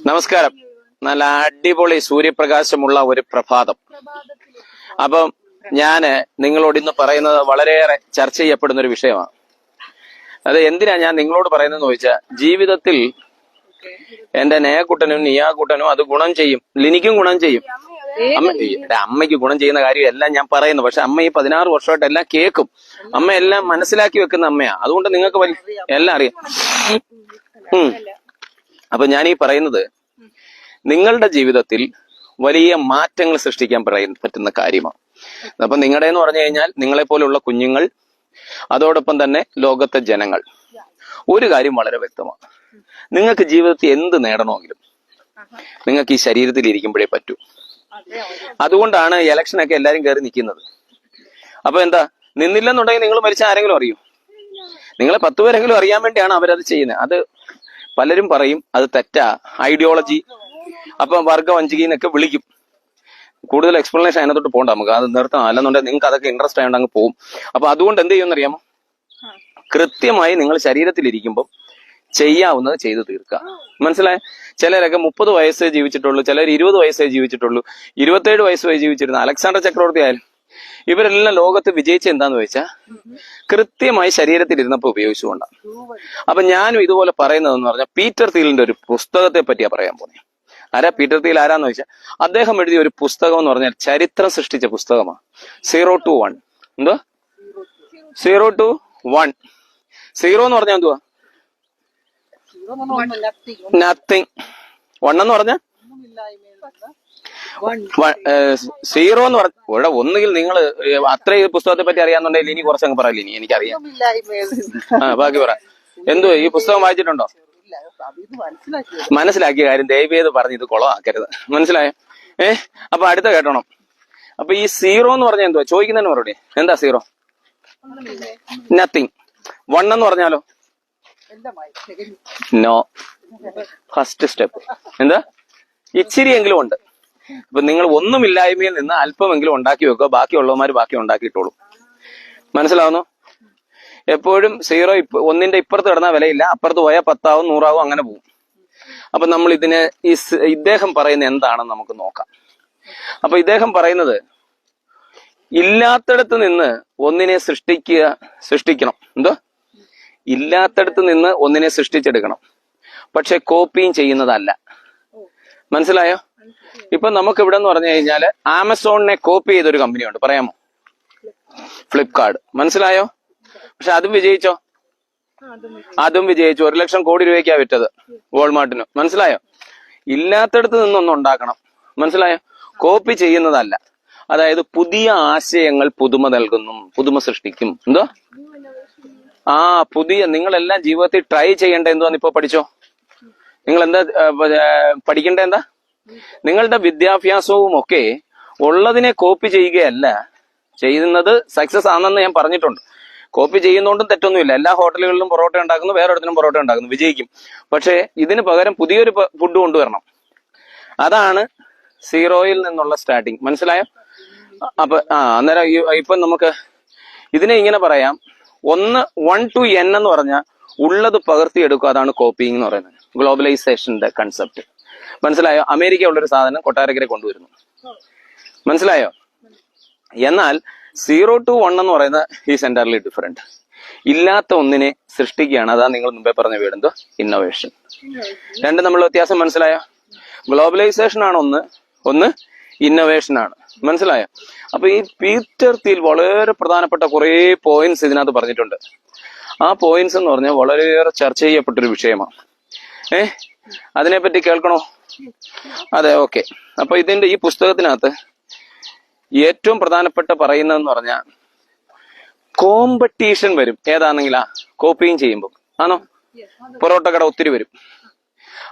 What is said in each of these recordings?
നമസ്കാരം. നല്ല അടിപൊളി സൂര്യപ്രകാശമുള്ള ഒരു പ്രഭാതം. അപ്പം ഞാന് നിങ്ങളോട് ഇന്ന് പറയുന്നത് വളരെയേറെ ചർച്ച ചെയ്യപ്പെടുന്ന ഒരു വിഷയമാണ്. അത് എന്തിനാ ഞാൻ നിങ്ങളോട് പറയുന്നതെന്ന് ചോദിച്ചാൽ, ജീവിതത്തിൽ എന്റെ നേയക്കുട്ടനും നിയാക്കുട്ടനും അത് ഗുണം ചെയ്യും, ലിനിക്കും ഗുണം ചെയ്യും. അമ്മയ്ക്ക് ഗുണം ചെയ്യുന്ന കാര്യം എല്ലാം ഞാൻ പറയുന്നു. പക്ഷെ അമ്മ ഈ 16 വർഷമായിട്ട് എല്ലാം കേൾക്കും. അമ്മ എല്ലാം മനസ്സിലാക്കി വെക്കുന്ന അമ്മയാ. അതുകൊണ്ട് നിങ്ങൾക്ക് എല്ലാം അറിയാം. അപ്പൊ ഞാൻ ഈ പറയുന്നത് നിങ്ങളുടെ ജീവിതത്തിൽ വലിയ മാറ്റങ്ങൾ സൃഷ്ടിക്കാൻ പറ്റുന്ന കാര്യമാണ്. അപ്പൊ നിങ്ങളുടെ എന്ന് പറഞ്ഞു കഴിഞ്ഞാൽ നിങ്ങളെ പോലുള്ള കുഞ്ഞുങ്ങൾ, അതോടൊപ്പം തന്നെ ലോകത്തെ ജനങ്ങൾ. ഒരു കാര്യം വളരെ വ്യക്തമാണ്, നിങ്ങൾക്ക് ജീവിതത്തിൽ എന്ത് നേടണമെങ്കിലും നിങ്ങൾക്ക് ഈ ശരീരത്തിൽ ഇരിക്കുമ്പോഴേ പറ്റൂ. അതുകൊണ്ടാണ് ഇലക്ഷനൊക്കെ എല്ലാരും കയറി നിൽക്കുന്നത്. അപ്പൊ എന്താ, നിന്നില്ലെന്നുണ്ടെങ്കിൽ നിങ്ങൾ മരിച്ച ആരെങ്കിലും അറിയൂ? നിങ്ങളെ 10 പേരെങ്കിലും അറിയാൻ വേണ്ടിയാണ് അവരത് ചെയ്യുന്നത്. അത് പലരും പറയും അത് തെറ്റാ, ഐഡിയോളജി, അപ്പൊ വർഗവഞ്ചികന്നൊക്കെ വിളിക്കും. കൂടുതൽ എക്സ്പ്ലനേഷൻ അതിനകത്തോട്ട് പോകണ്ട, നമുക്ക് അത് നിർത്താം. അല്ലെന്നുണ്ടെങ്കിൽ നിങ്ങൾക്ക് അതൊക്കെ ഇൻട്രസ്റ്റ് ആയതുകൊണ്ട് അങ്ങ് പോകും. അപ്പൊ അതുകൊണ്ട് എന്ത് ചെയ്യുമെന്നറിയാമോ, കൃത്യമായി നിങ്ങൾ ശരീരത്തിലിരിക്കുമ്പോൾ ചെയ്യാവുന്നത് ചെയ്തു തീർക്കുക. മനസ്സിലായ? ചിലരൊക്കെ 30 വയസ്സേ ജീവിച്ചിട്ടുള്ളൂ, ചിലർ 20 വയസ്സേ ജീവിച്ചിട്ടുള്ളൂ, 27 വയസ്സ് വരെ ജീവിച്ചിരുന്ന അലക്സാണ്ടർ ചക്രവർത്തി ആയാലും ഇവരെല്ലാം ലോകത്ത് വിജയിച്ച എന്താന്ന് ചോദിച്ചാൽ കൃത്യമായി ശരീരത്തിലിരുന്നപ്പോൾ ഉപയോഗിച്ചുകൊണ്ടാണ്. അപ്പൊ ഞാനും ഇതുപോലെ പറയുന്നതെന്ന് പറഞ്ഞാൽ പീറ്റർ തീലിന്റെ ഒരു പുസ്തകത്തെ പറ്റിയാ പറയാൻ പോകുന്നത്. ആരാ പീറ്റർ തീൽ? ആരാന്ന് ചോദിച്ചാൽ അദ്ദേഹം എഴുതിയ ഒരു പുസ്തകം എന്ന് പറഞ്ഞാൽ ചരിത്രം സൃഷ്ടിച്ച പുസ്തകമാണ്. 0 to 1. എന്തോ 0 to 1. 0 എന്ന് പറഞ്ഞാൽ എന്തുവാ? നത്തിങ്. 1 എന്ന് പറഞ്ഞാൽ 0 എന്ന് പറഞ്ഞ ഇവിടെ ഒന്നുകിൽ നിങ്ങൾ അത്രയും പുസ്തകത്തെ പറ്റി അറിയാന്നുണ്ടെങ്കിൽ ഇനി കുറച്ചങ്ങ് പറയില്ല. ഇനി എനിക്കറിയാം. ബാക്കി പറ. എന്തോ ഈ പുസ്തകം വായിച്ചിട്ടുണ്ടോ? മനസ്സിലാക്കിയ കാര്യം ദയവേത് പറഞ്ഞ് ഇത് കുളമാക്കരുത്. മനസ്സിലായോ? അപ്പൊ അടുത്ത കേട്ടോണം. അപ്പൊ ഈ 0 എന്ന് പറഞ്ഞാൽ എന്തുവാ? ചോദിക്കുന്നതിന് മറുപടി എന്താ 0? നത്തിങ്. 1 എന്ന് പറഞ്ഞാലോ? നോ. ഫസ്റ്റ് സ്റ്റെപ്പ് എന്താ? ഇച്ചിരിയെങ്കിലും ഉണ്ട്. അപ്പൊ നിങ്ങൾ ഒന്നുമില്ലായ്മയിൽ നിന്ന് അല്പമെങ്കിലും ഉണ്ടാക്കി വെക്കുക, ബാക്കിയുള്ളവന്മാർ ബാക്കി ഉണ്ടാക്കിയിട്ടോളൂ. മനസ്സിലാവുന്നു? എപ്പോഴും 0 1ന്റെ ഇപ്പുറത്ത് കിടന്നാൽ വിലയില്ല, അപ്പുറത്ത് പോയാൽ 10 ആവും 100 ആവും, അങ്ങനെ പോകും. അപ്പൊ നമ്മൾ ഇതിന് ഇദ്ദേഹം പറയുന്ന എന്താണെന്ന് നമുക്ക് നോക്കാം. അപ്പൊ ഇദ്ദേഹം പറയുന്നത് ഇല്ലാത്തടത്ത് നിന്ന് ഒന്നിനെ സൃഷ്ടിക്കണം. എന്തോ? ഇല്ലാത്തടത്ത് നിന്ന് ഒന്നിനെ സൃഷ്ടിച്ചെടുക്കണം, പക്ഷെ കോപ്പിയും ചെയ്യുന്നതല്ല. മനസ്സിലായോ? ഇപ്പൊ നമുക്ക് ഇവിടെ എന്ന് പറഞ്ഞു കഴിഞ്ഞാല് ആമസോണിനെ കോപ്പി ചെയ്തൊരു കമ്പനിയുണ്ട്, പറയാമോ? ഫ്ലിപ്കാർട്ട്. മനസ്സിലായോ? പക്ഷെ അതും വിജയിച്ചോ? അതും വിജയിച്ചു. 1 ലക്ഷം കോടി രൂപയ്ക്കാ വിറ്റത് വാൾമാർട്ടിന്. മനസ്സിലായോ? ഇല്ലാത്തടത്ത് നിന്നൊന്നും ഉണ്ടാക്കണം. മനസ്സിലായോ? കോപ്പി ചെയ്യുന്നതല്ല. അതായത് പുതിയ ആശയങ്ങൾ പുതുമ നൽകുന്നു, പുതുമ സൃഷ്ടിക്കും. എന്തോ പുതിയ നിങ്ങളെല്ലാം ജീവിതത്തിൽ ട്രൈ ചെയ്യേണ്ട എന്തോന്ന് ഇപ്പൊ പഠിച്ചോ. നിങ്ങൾ എന്താ പഠിക്കേണ്ട? എന്താ? നിങ്ങളുടെ വിദ്യാഭ്യാസവും ഒക്കെ ഉള്ളതിനെ കോപ്പി ചെയ്യുകയല്ല ചെയ്യുന്നത്. സക്സസ് ആണെന്ന് ഞാൻ പറഞ്ഞിട്ടുണ്ട്. കോപ്പി ചെയ്യുന്നോണ്ടും തെറ്റൊന്നുമില്ല. എല്ലാ ഹോട്ടലുകളിലും പൊറോട്ട ഉണ്ടാക്കുന്നു, വേറെ ഒരിടത്തിനും പൊറോട്ട ഉണ്ടാക്കുന്നു, വിജയിക്കും. പക്ഷേ ഇതിന് പകരം പുതിയൊരു ഫുഡ് കൊണ്ടുവരണം. അതാണ് 0യിൽ നിന്നുള്ള സ്റ്റാർട്ടിങ്. മനസ്സിലായോ? അപ്പൊ അന്നേരം ഇപ്പൊ നമുക്ക് ഇതിനെ ഇങ്ങനെ പറയാം, 1 to n എന്ന് പറഞ്ഞാൽ ഉള്ളത് പകർത്തിയെടുക്കുക. അതാണ് കോപ്പിങ് എന്ന് പറയുന്നത്, ഗ്ലോബലൈസേഷന്റെ കൺസെപ്റ്റ്. മനസ്സിലായോ? അമേരിക്ക ഉള്ളൊരു സാധനം കൊട്ടാരക്കരെ കൊണ്ടുവരുന്നു. മനസ്സിലായോ? എന്നാൽ 0 to 1 എന്ന് പറയുന്നത് ഈസ് എൻറ്റയർലി ഡിഫറെന്റ്. ഇല്ലാത്ത ഒന്നിനെ സൃഷ്ടിക്കുകയാണ്. അതാ നിങ്ങൾ മുമ്പേ പറഞ്ഞ വീടെന്തോ ഇന്നോവേഷൻ. രണ്ടും തമ്മിലുള്ള വ്യത്യാസം മനസ്സിലായോ? ഗ്ലോബലൈസേഷൻ ആണ് ഒന്ന് ഇന്നോവേഷൻ ആണ്. മനസ്സിലായോ? അപ്പൊ ഈ പീറ്റർ തീൽ വളരെ പ്രധാനപ്പെട്ട കുറെ പോയിന്റ്സ് ഇതിനകത്ത് പറഞ്ഞിട്ടുണ്ട്. ആ പോയിന്റ്സ് എന്ന് പറഞ്ഞാൽ വളരെയേറെ ചർച്ച ചെയ്യപ്പെട്ടൊരു വിഷയമാണ്. അതിനെപ്പറ്റി കേൾക്കണോ? അതെ, ഓക്കെ. അപ്പൊ ഇതിന്റെ ഈ പുസ്തകത്തിനകത്ത് ഏറ്റവും പ്രധാനപ്പെട്ട പറയുന്നതെന്ന് പറഞ്ഞാൽ കോമ്പറ്റീഷൻ വരും. ഏതാണെങ്കിലാ കോപ്പിയും ചെയ്യുമ്പോൾ ആണോ? പൊറോട്ട കട ഒത്തിരി വരും.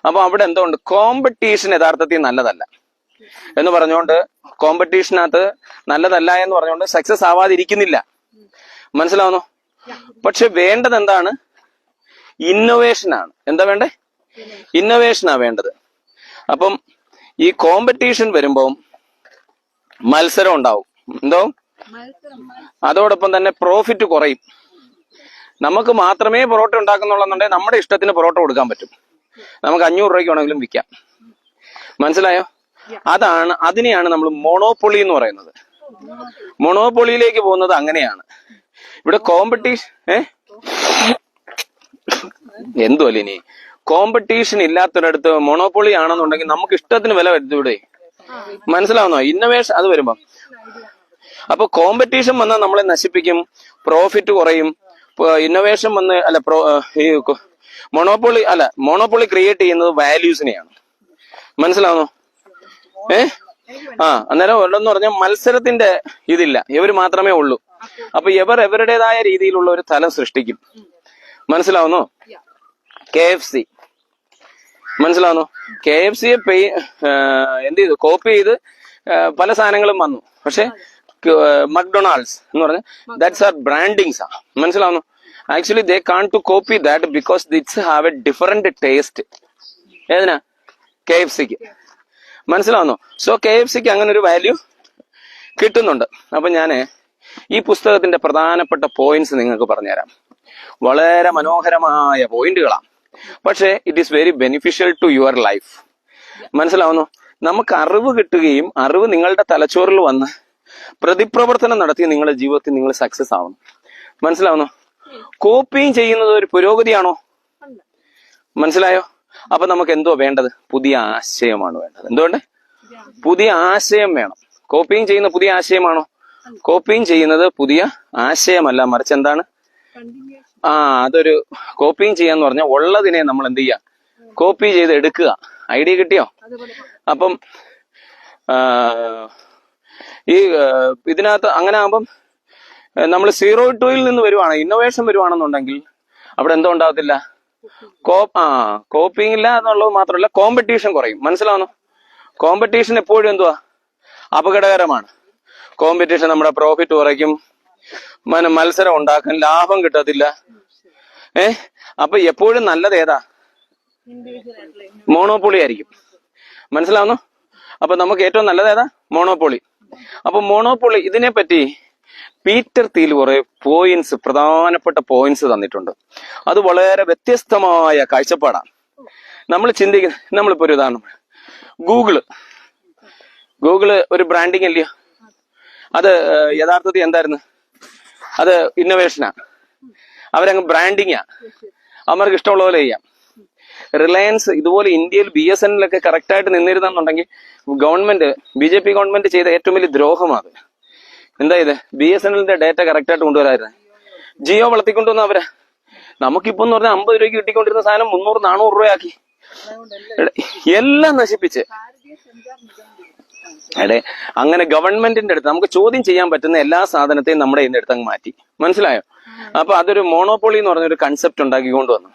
അപ്പൊ അവിടെ എന്തോ ഉണ്ട്, കോമ്പറ്റീഷൻ യഥാർത്ഥത്തിൽ നല്ലതല്ല എന്ന് പറഞ്ഞുകൊണ്ട്, കോമ്പറ്റീഷനകത്ത് നല്ലതല്ല എന്ന് പറഞ്ഞുകൊണ്ട് സക്സസ് ആവാതിരിക്കുന്നില്ല. മനസ്സിലാവുന്നോ? പക്ഷെ വേണ്ടത് എന്താണ്? ഇന്നോവേഷനാണ്. എന്താ വേണ്ടേ? ഇന്നോവേഷനാ വേണ്ടത്. അപ്പം ഈ കോമ്പറ്റീഷൻ വരുമ്പോ മത്സരം ഉണ്ടാവും. എന്തോ? അതോടൊപ്പം തന്നെ പ്രോഫിറ്റ് കുറയും. നമുക്ക് മാത്രമേ പൊറോട്ട ഉണ്ടാക്കുന്നുണ്ടെന്നുണ്ടെങ്കിൽ നമ്മുടെ ഇഷ്ടത്തിന് പൊറോട്ട കൊടുക്കാൻ പറ്റും. നമുക്ക് 500 രൂപയ്ക്ക് വേണമെങ്കിലും വിൽക്കാം. മനസ്സിലായോ? അതിനെയാണ് നമ്മൾ മോണോപ്പൊളി എന്ന് പറയുന്നത്. മോണോപ്പൊളിയിലേക്ക് പോകുന്നത് അങ്ങനെയാണ്. ഇവിടെ കോമ്പറ്റീഷൻ എന്തുമല്ല, ഇനി കോമ്പറ്റീഷൻ ഇല്ലാത്തൊരിടത്ത് മോണോപ്പൊളി ആണെന്നുണ്ടെങ്കിൽ നമുക്ക് ഇഷ്ടത്തിന് വില വരുത്തും ഇവിടെ. മനസ്സിലാവുന്നോ? ഇന്നോവേഷൻ അത് വരുമ്പോ അപ്പൊ കോമ്പറ്റീഷൻ വന്നാൽ നമ്മളെ നശിപ്പിക്കും, പ്രോഫിറ്റ് കുറയും. ഇന്നോവേഷൻ വന്ന് ഈ മോണോപ്പൊളി ക്രിയേറ്റ് ചെയ്യുന്നത് വാല്യൂസിനെയാണ്. മനസ്സിലാവുന്നോ? അന്നേരം ഉള്ളതെന്ന് പറഞ്ഞാൽ മത്സരത്തിന്റെ ഇതില്ല, ഇവർ മാത്രമേ ഉള്ളൂ. അപ്പൊ ഇവർ എവരുടേതായ രീതിയിലുള്ള ഒരു തലം സൃഷ്ടിക്കും. മനസ്സിലാവുന്നോ? KFC മനസ്സിലാവുന്നോ? KFC എന്ത് ചെയ്തു? കോപ്പി ചെയ്ത് പല സാധനങ്ങളും വന്നു. പക്ഷെ മക്ഡൊണാൾഡ്സ് എന്ന് പറഞ്ഞാൽ ദാറ്റ്സ് ആർ ബ്രാൻഡിങ്സ്. മനസ്സിലാവുന്നു? Actually they can't to copy that because it's have a different taste. ഏതിനാ? KFCക്ക്. മനസ്സിലാവുന്നോ? സോ KFCക്ക് അങ്ങനെ ഒരു വാല്യൂ കിട്ടുന്നുണ്ട്. അപ്പൊ ഞാന് ഈ പുസ്തകത്തിന്റെ പ്രധാനപ്പെട്ട പോയിന്റ്സ് നിങ്ങൾക്ക് പറഞ്ഞുതരാം. വളരെ മനോഹരമായ പോയിന്റുകളാണ്, പക്ഷെ it is very beneficial to your life. മനസ്സിലാവുന്നു? നമുക്ക് അറിവ് കിട്ടുകയും അറിവ് നിങ്ങളുടെ തലച്ചോറിൽ വന്ന് പ്രതിപ്രവർത്തനം നടത്തി നിങ്ങളുടെ ജീവിതത്തിൽ നിങ്ങൾ സക്സസ് ആവണം. മനസ്സിലാവുന്നു? കോപ്പിയും ചെയ്യുന്നത് ഒരു പുരോഗതിയാണോ? മനസ്സിലായോ? അപ്പൊ നമുക്ക് എന്തോ വേണ്ടത്? പുതിയ ആശയമാണ് വേണ്ടത്. എന്തുകൊണ്ട്? പുതിയ ആശയം വേണം. കോപ്പിയും ചെയ്യുന്ന പുതിയ ആശയമാണോ? കോപ്പിയും ചെയ്യുന്നത് പുതിയ ആശയമല്ല, മറിച്ച് എന്താണ്? അതൊരു കോപ്പിയും ചെയ്യാന്ന് പറഞ്ഞാൽ ഉള്ളതിനെ നമ്മൾ എന്ത് ചെയ്യുക? കോപ്പി ചെയ്ത് എടുക്കുക. ഐഡിയ കിട്ടിയോ? അപ്പം ഈ ഇതിനകത്ത് അങ്ങനെ ആകുമ്പം നമ്മൾ 0 to 2 നിന്ന് വരുവാണ്, ഇന്നോവേഷൻ വരുവാണെന്നുണ്ടെങ്കിൽ അവിടെ എന്തോ ഉണ്ടാകത്തില്ല? കോപ്പിങ് ഇല്ല എന്നുള്ളത് മാത്രമല്ല, കോമ്പറ്റീഷൻ കുറയും. മനസ്സിലാവുന്നു? കോമ്പറ്റീഷൻ എപ്പോഴും എന്തുവാ? അപകടകരമാണ്. കോമ്പറ്റീഷൻ നമ്മുടെ പ്രോഫിറ്റ് കുറയ്ക്കും, മത്സരം ഉണ്ടാക്കാൻ ലാഭം കിട്ടത്തില്ല. അപ്പൊ എപ്പോഴും നല്ലത് ഏതാ? മോണോപ്പൊളി ആയിരിക്കും. മനസ്സിലാവുന്നു? അപ്പൊ നമുക്ക് ഏറ്റവും നല്ലത് ഏതാ? മോണോപ്പൊളി. അപ്പൊ മോണോപ്പൊളി ഇതിനെപ്പറ്റി പീറ്റർ തീൽ കുറെ പ്രധാനപ്പെട്ട പോയിന്റ്സ് തന്നിട്ടുണ്ട്. അത് വളരെ വ്യത്യസ്തമായ കാഴ്ചപ്പാടാണ്. നമ്മൾ നമ്മളിപ്പോ ഒരു ഉദാഹരണം, ഗൂഗിള് ഒരു ബ്രാൻഡിങ് അല്ലയോ? അത് യഥാർത്ഥത്തിൽ എന്തായിരുന്നു? അത് ഇന്നോവേഷനാ. അവരങ്ങ് ബ്രാൻഡിങ്ങാ. അവർക്ക് ഇഷ്ടമുള്ള പോലെ ചെയ്യാം. റിലയൻസ് ഇതുപോലെ ഇന്ത്യയിൽ BSNL ഒക്കെ കറക്റ്റായിട്ട് നിന്നിരുന്നെന്നുണ്ടെങ്കിൽ ഗവൺമെന്റ് BJP ഗവൺമെന്റ് ചെയ്ത ഏറ്റവും വലിയ ദ്രോഹമാണ്. എന്താ ഇത്? BSNLന്റെ ഡേറ്റ കറക്റ്റായിട്ട് കൊണ്ടുവരായിരുന്നു. ജിയോ വളർത്തിക്കൊണ്ടുവന്ന അവരെ. നമുക്കിപ്പോ എന്ന് പറഞ്ഞാൽ 50 രൂപയ്ക്ക് കിട്ടിക്കൊണ്ടിരുന്ന സാധനം 300-400 രൂപയാക്കി. എല്ലാം നശിപ്പിച്ച്. അങ്ങനെ ഗവൺമെന്റിന്റെ അടുത്ത് നമുക്ക് ചോദ്യം ചെയ്യാൻ പറ്റുന്ന എല്ലാ സാധനത്തെയും നമ്മുടെ ഇതിന്റെ അടുത്ത് അങ്ങ് മാറ്റി. മനസ്സിലായോ? അപ്പൊ അതൊരു മോണോപ്പൊളി എന്ന് പറഞ്ഞൊരു കൺസെപ്റ്റ് ഉണ്ടാക്കിക്കൊണ്ട് വന്നു.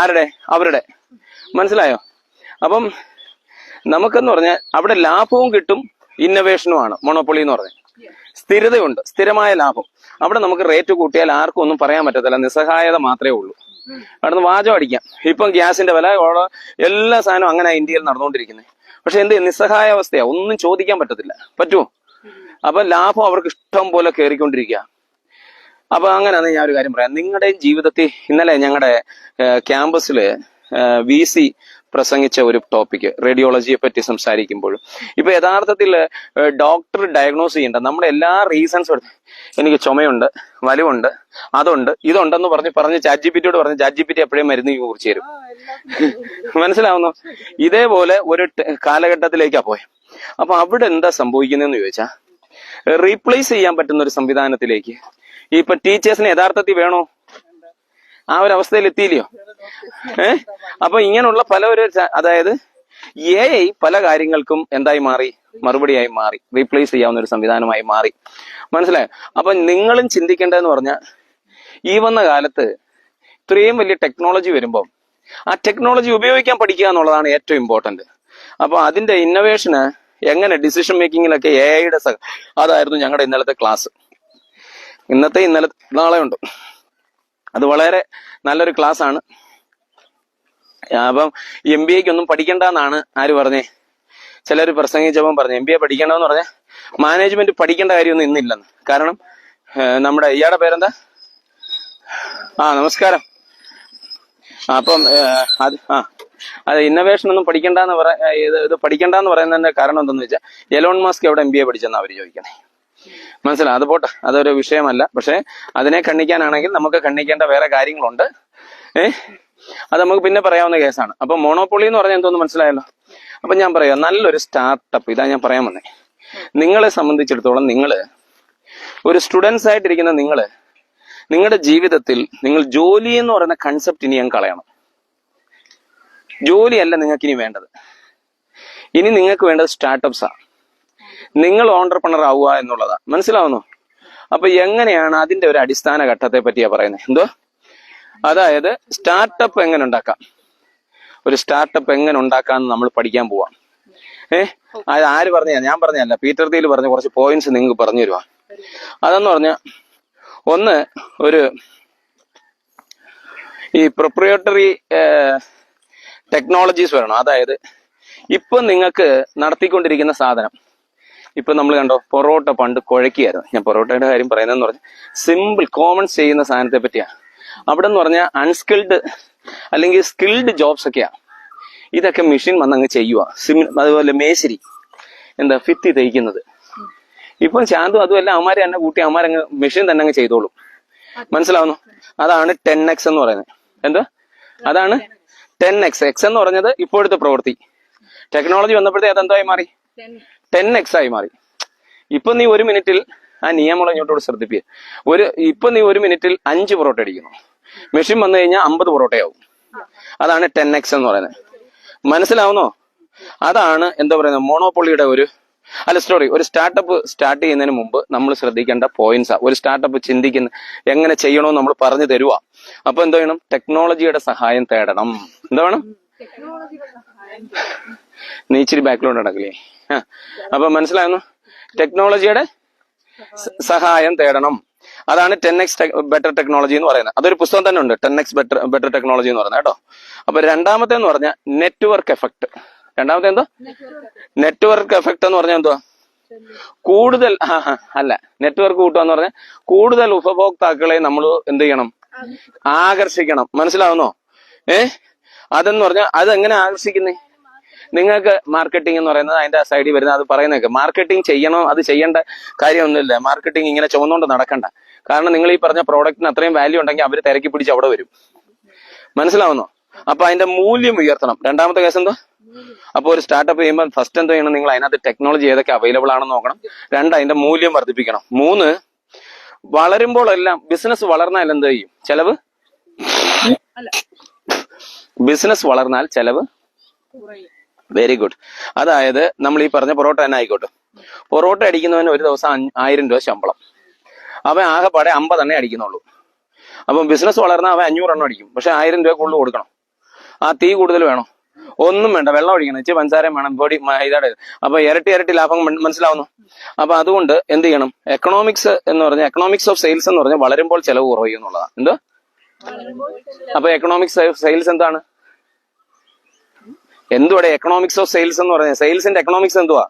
ആരുടെ? അവരുടെ. മനസ്സിലായോ? അപ്പം നമുക്കെന്ന് പറഞ്ഞാൽ അവിടെ ലാഭവും കിട്ടും, ഇന്നോവേഷനുമാണ് മോണോപ്പൊളി എന്ന് പറഞ്ഞാൽ. സ്ഥിരതയുണ്ട്, സ്ഥിരമായ ലാഭം. അവിടെ നമുക്ക് റേറ്റ് കൂട്ടിയാൽ ആർക്കും ഒന്നും പറയാൻ പറ്റത്തില്ല, നിസ്സഹായത മാത്രമേ ഉള്ളൂ. അവിടുന്ന് വാചം അടിക്കാം. ഇപ്പം ഗ്യാസിന്റെ വില, എല്ലാ സാധനവും അങ്ങനെ ഇന്ത്യയിൽ നടന്നുകൊണ്ടിരിക്കുന്നത്. പക്ഷെ നിസ്സഹായ അവസ്ഥയാ, ഒന്നും ചോദിക്കാൻ പറ്റത്തില്ല. പറ്റുമോ? അപ്പൊ ലാഭം അവർക്ക് ഇഷ്ടം പോലെ കയറിക്കൊണ്ടിരിക്കുക. അപ്പൊ അങ്ങനെയാന്ന് ഞാൻ ഒരു കാര്യം പറയാം. നിങ്ങളുടെ ജീവിതത്തിൽ ഇന്നലെ ഞങ്ങളുടെ ക്യാമ്പസില് VC പ്രസംഗിച്ച ഒരു ടോപ്പിക്, റേഡിയോളജിയെ പറ്റി സംസാരിക്കുമ്പോഴും ഇപ്പൊ യഥാർത്ഥത്തിൽ ഡോക്ടർ ഡയഗ്നോസ് ചെയ്യേണ്ട നമ്മുടെ എല്ലാ റീസൺസും എടുത്ത്, എനിക്ക് ചുമയുണ്ട്, വലിവുണ്ട്, അതുണ്ട്, ഇതുണ്ടെന്ന് പറഞ്ഞ് ChatGPT-യോട് പറഞ്ഞ് ChatGPT എപ്പോഴും മരുന്ന് കുറിച്ച് തരും. മനസ്സിലാവുന്നു? ഇതേപോലെ ഒരു കാലഘട്ടത്തിലേക്കാ പോയെ. അപ്പൊ അവിടെ എന്താ സംഭവിക്കുന്നതെന്ന് ചോദിച്ചാൽ, റീപ്ലേസ് ചെയ്യാൻ പറ്റുന്ന ഒരു സംവിധാനത്തിലേക്ക് ഇപ്പൊ ടീച്ചേഴ്സിന് യഥാർത്ഥത്തിൽ വേണോ? ആ ഒരു അവസ്ഥയിൽ എത്തിയില്ലയോ? അപ്പൊ ഇങ്ങനെയുള്ള അതായത് AI പല കാര്യങ്ങൾക്കും എന്തായി മാറി? മറുപടിയായി മാറി, റീപ്ലേസ് ചെയ്യാവുന്ന ഒരു സംവിധാനമായി മാറി. മനസ്സിലായോ? അപ്പൊ നിങ്ങളും ചിന്തിക്കേണ്ടതെന്ന് പറഞ്ഞാൽ, ഈ വന്ന കാലത്ത് ഇത്രയും വലിയ ടെക്നോളജി വരുമ്പോൾ ആ ടെക്നോളജി ഉപയോഗിക്കാൻ പഠിക്കുക എന്നുള്ളതാണ് ഏറ്റവും ഇമ്പോർട്ടന്റ്. അപ്പൊ അതിന്റെ ഇന്നോവേഷന് എങ്ങനെ ഡിസിഷൻ മേക്കിങ്ങിലൊക്കെ AI-യുടെ അതായിരുന്നു ഞങ്ങളുടെ ഇന്നലത്തെ ക്ലാസ്. ഇന്നലെ നാളെ ഉണ്ട്. അത് വളരെ നല്ലൊരു ക്ലാസ് ആണ്. അപ്പം MBA-ക്ക് ഒന്നും പഠിക്കണ്ടെന്നാണ് ആര് പറഞ്ഞേ? ചിലർ പ്രസംഗിച്ചപ്പം പറഞ്ഞു MBA പഠിക്കണ്ടെന്ന് പറഞ്ഞാൽ മാനേജ്മെന്റ് പഠിക്കേണ്ട കാര്യമൊന്നും ഇന്നില്ലെന്ന്. കാരണം നമ്മുടെ ഇയാളുടെ പേരെന്താ? നമസ്കാരം. അപ്പം അത് ഇന്നോവേഷൻ ഒന്നും പഠിക്കണ്ടെന്ന് ഇത് പഠിക്കണ്ടെന്ന് പറയുന്നതിന്റെ കാരണം എന്തെന്ന് വെച്ചാൽ എലോൺ മാസ്ക് എവിടെ MBA പഠിച്ചെന്ന് അവർ ചോദിക്കണേ. മനസ്സിലായി? അത് പോട്ടെ, അതൊരു വിഷയമല്ല. പക്ഷെ അതിനെ ഖണ്ഡിക്കാനാണെങ്കിൽ നമുക്ക് ഖണ്ഡിക്കേണ്ട വേറെ കാര്യങ്ങളുണ്ട്. അത് നമുക്ക് പിന്നെ പറയാവുന്ന കേസാണ്. അപ്പൊ മോണോപ്പൊളി എന്ന് പറഞ്ഞാൽ എന്തോന്ന് മനസ്സിലായല്ലോ. അപ്പൊ ഞാൻ പറയാം, നല്ലൊരു സ്റ്റാർട്ടപ്പ്, ഇതാ ഞാൻ പറയാൻ വന്നേ. നിങ്ങളെ സംബന്ധിച്ചിടത്തോളം നിങ്ങള് ഒരു സ്റ്റുഡൻസ് ആയിട്ടിരിക്കുന്ന നിങ്ങളുടെ ജീവിതത്തിൽ നിങ്ങൾ ജോലി എന്ന് പറയുന്ന കൺസെപ്റ്റ് ഇനി ഞാൻ കളയണം. ജോലിയല്ല നിങ്ങൾക്ക് ഇനി വേണ്ടത്. ഇനി നിങ്ങൾക്ക് വേണ്ടത് സ്റ്റാർട്ടപ്സാണ്. നിങ്ങൾ ഓണ്ടർപ്രണർ ആവുക എന്നുള്ളതാ. മനസ്സിലാവുന്നു? അപ്പൊ എങ്ങനെയാണ് അതിന്റെ ഒരു അടിസ്ഥാന ഘട്ടത്തെ പറ്റിയാ പറയുന്നത്. എന്തോ, അതായത് സ്റ്റാർട്ടപ്പ് എങ്ങനെ ഉണ്ടാക്കാം, ഒരു സ്റ്റാർട്ടപ്പ് എങ്ങനെ ഉണ്ടാക്കാന്ന് നമ്മൾ പഠിക്കാൻ പോവാം. അത് ആര് പറഞ്ഞ? ഞാൻ പറഞ്ഞല്ല, പീറ്റർ തീൽ പറഞ്ഞ കുറച്ച് പോയിന്റ്സ് നിങ്ങൾക്ക് പറഞ്ഞു തരുവാ. അതെന്ന് പറഞ്ഞ, ഒന്ന്, ഒരു ഈ പ്രൊപ്രിയേറ്ററി ടെക്നോളജീസ് വരണം. അതായത് ഇപ്പൊ നിങ്ങൾക്ക് നടത്തിക്കൊണ്ടിരിക്കുന്ന സാധനം, ഇപ്പൊ നമ്മൾ കണ്ടോ, പൊറോട്ട പണ്ട് കുഴക്കിയായിരുന്നു. ഞാൻ പൊറോട്ടയുടെ കാര്യം പറയുന്നതെന്ന് പറഞ്ഞാൽ സിമ്പിൾ കോമൺ ചെയ്യുന്ന സാധനത്തെ പറ്റിയാ. അവിടെ എന്ന് പറഞ്ഞാൽ അൺസ്കിൽഡ് അല്ലെങ്കിൽ സ്കിൽഡ് ജോബ്സ് ഒക്കെയാ. ഇതൊക്കെ മെഷീൻ വന്നങ്ങ് ചെയ്യുക. അതുപോലെ മേശരി, എന്താ ഫിത്തി തയ്ക്കുന്നത്. ഇപ്പം ശാന്തും അതുമല്ല, അവന്മാരെ തന്നെ കൂട്ടി അവന്മാരങ്ങ് മെഷീൻ തന്നെ അങ്ങ് ചെയ്തോളും. മനസ്സിലാവുന്നു? അതാണ് 10x എന്ന് പറയുന്നത്. എന്താ? അതാണ് 10x. എക്സ് എന്ന് പറഞ്ഞത് ഇപ്പോഴത്തെ പ്രവൃത്തി. ടെക്നോളജി വന്നപ്പോഴത്തേ അതെന്തായി മാറി? 10x ആയി മാറി. ഇപ്പൊ നീ ഒരു മിനിറ്റിൽ, ആ നിയമങ്ങൾ ഇങ്ങോട്ടോട് ശ്രദ്ധിക്കുക, ഇപ്പൊ നീ ഒരു മിനിറ്റിൽ 5 പൊറോട്ട അടിക്കുന്നു. മെഷീൻ വന്നു കഴിഞ്ഞാൽ 50 പൊറോട്ടയാവും. അതാണ് 10x എന്ന് പറയുന്നത്. മനസ്സിലാവുന്നോ? അതാണ് എന്താ പറയുന്നത്, മോണോപ്പൊളിയുടെ ഒരു ഒരു സ്റ്റാർട്ടപ്പ് സ്റ്റാർട്ട് ചെയ്യുന്നതിന് മുമ്പ് നമ്മൾ ശ്രദ്ധിക്കേണ്ട പോയിന്റ്സാ. ഒരു സ്റ്റാർട്ടപ്പ് ചിന്തിക്കുന്ന എങ്ങനെ ചെയ്യണമെന്ന് നമ്മൾ പറഞ്ഞു തരുവാ. അപ്പൊ എന്താ വേണം? ടെക്നോളജിയുടെ സഹായം തേടണം. എന്താ വേണം? നീ ഇച്ചിരി ബാക്ക്ഗ്രൗണ്ട് നടക്കില്ലേ? അപ്പൊ മനസ്സിലായിരുന്നു? ടെക്നോളജിയുടെ സഹായം തേടണം. അതാണ് 10x ബെറ്റർ ടെക്നോളജി എന്ന് പറയുന്നത്. അതൊരു പുസ്തകം തന്നെ ഉണ്ട്, 10x ബെറ്റർ ടെക്നോളജി എന്ന് പറയുന്നത് കേട്ടോ. അപ്പൊ രണ്ടാമത്തെ എന്ന് പറഞ്ഞാൽ നെറ്റ്വർക്ക് എഫക്ട്. രണ്ടാമത്തെ എന്തോ? നെറ്റ്വർക്ക് എഫക്ട് എന്ന് പറഞ്ഞാൽ എന്തുവാ? കൂടുതൽ നെറ്റ്വർക്ക് കൂട്ടുക എന്ന് പറഞ്ഞാൽ കൂടുതൽ ഉപഭോക്താക്കളെ നമ്മൾ എന്ത് ചെയ്യണം? ആകർഷിക്കണം. മനസ്സിലാവുന്നോ? അതെന്ന് പറഞ്ഞാൽ അതെങ്ങനെ ആകർഷിക്കുന്നേ? നിങ്ങൾക്ക് മാർക്കറ്റിംഗ് എന്ന് പറയുന്നത് അതിന്റെ സൈഡിൽ വരുന്നത്, അത് പറയുന്നേക്കെ മാർക്കറ്റിംഗ് ചെയ്യണോ, അത് ചെയ്യേണ്ട കാര്യമൊന്നുമില്ല. മാർക്കറ്റിംഗ് ഇങ്ങനെ ചുവന്നുകൊണ്ട് നടക്കണ്ട. കാരണം നിങ്ങൾ ഈ പറഞ്ഞ പ്രോഡക്റ്റിന് അത്രയും വാല്യൂ ഉണ്ടെങ്കിൽ അവർ തിരക്കി പിടിച്ച് അവിടെ വരും. മനസ്സിലാവുന്നോ? അപ്പൊ അതിന്റെ മൂല്യം ഉയർത്തണം. രണ്ടാമത്തെ കേസ് എന്തോ? അപ്പൊ ഒരു സ്റ്റാർട്ടപ്പ് ചെയ്യുമ്പോൾ ഫസ്റ്റ് എന്ത് ചെയ്യണം? നിങ്ങൾ അതിനകത്ത് ടെക്നോളജി ഏതൊക്കെ അവൈലബിൾ ആണെന്ന് നോക്കണം. 2, അതിന്റെ മൂല്യം വർദ്ധിപ്പിക്കണം. 3, വളരുമ്പോഴെല്ലാം ബിസിനസ് വളർന്നാൽ എന്ത് ചെയ്യും? ചെലവ്. ബിസിനസ് വളർന്നാൽ ചെലവ്. Very good. അതായത് നമ്മൾ ഈ പറഞ്ഞ പൊറോട്ട തന്നെ ആയിക്കോട്ടെ. പൊറോട്ട അടിക്കുന്നവന് ഒരു ദിവസം 1000 രൂപ ശമ്പളം. അവൻ ആകെപ്പാടെ 50 എണ്ണേ അടിക്കുന്നുള്ളൂ. അപ്പം ബിസിനസ് വളർന്നാൽ അവൻ 500 എണ്ണം അടിക്കും. പക്ഷെ 1000 രൂപ കൂടുതൽ കൊടുക്കണം. ആ തീ കൂടുതൽ വേണം? ഒന്നും വേണ്ട, വെള്ളം ഒഴിക്കണം, ഇച്ചിരി പഞ്ചസാരയും വേണം, പൊടി ഇതാണ്. അപ്പൊ ഇരട്ടി ലാഭം. മനസ്സിലാവുന്നു? അപ്പൊ അതുകൊണ്ട് എന്ത് ചെയ്യണം? എക്കണോമിക്സ് എന്ന് പറഞ്ഞാൽ, എക്കണോമിക്സ് ഓഫ് സെയിൽസ് എന്ന് പറഞ്ഞാൽ വളരുമ്പോൾ ചെലവ് കുറയും എന്നുള്ളതാണ്. എന്തോ? അപ്പൊ എക്കണോമിക്സ് ഓഫ് സെയിൽസ് എന്താണ്? എന്തുവാടെ എക്കണോമിക്സ് ഓഫ് സെയിൽസ് എന്ന് പറഞ്ഞാൽ? സെയിൽസിന്റെ എക്കണോമിക്സ് എന്തുവാ?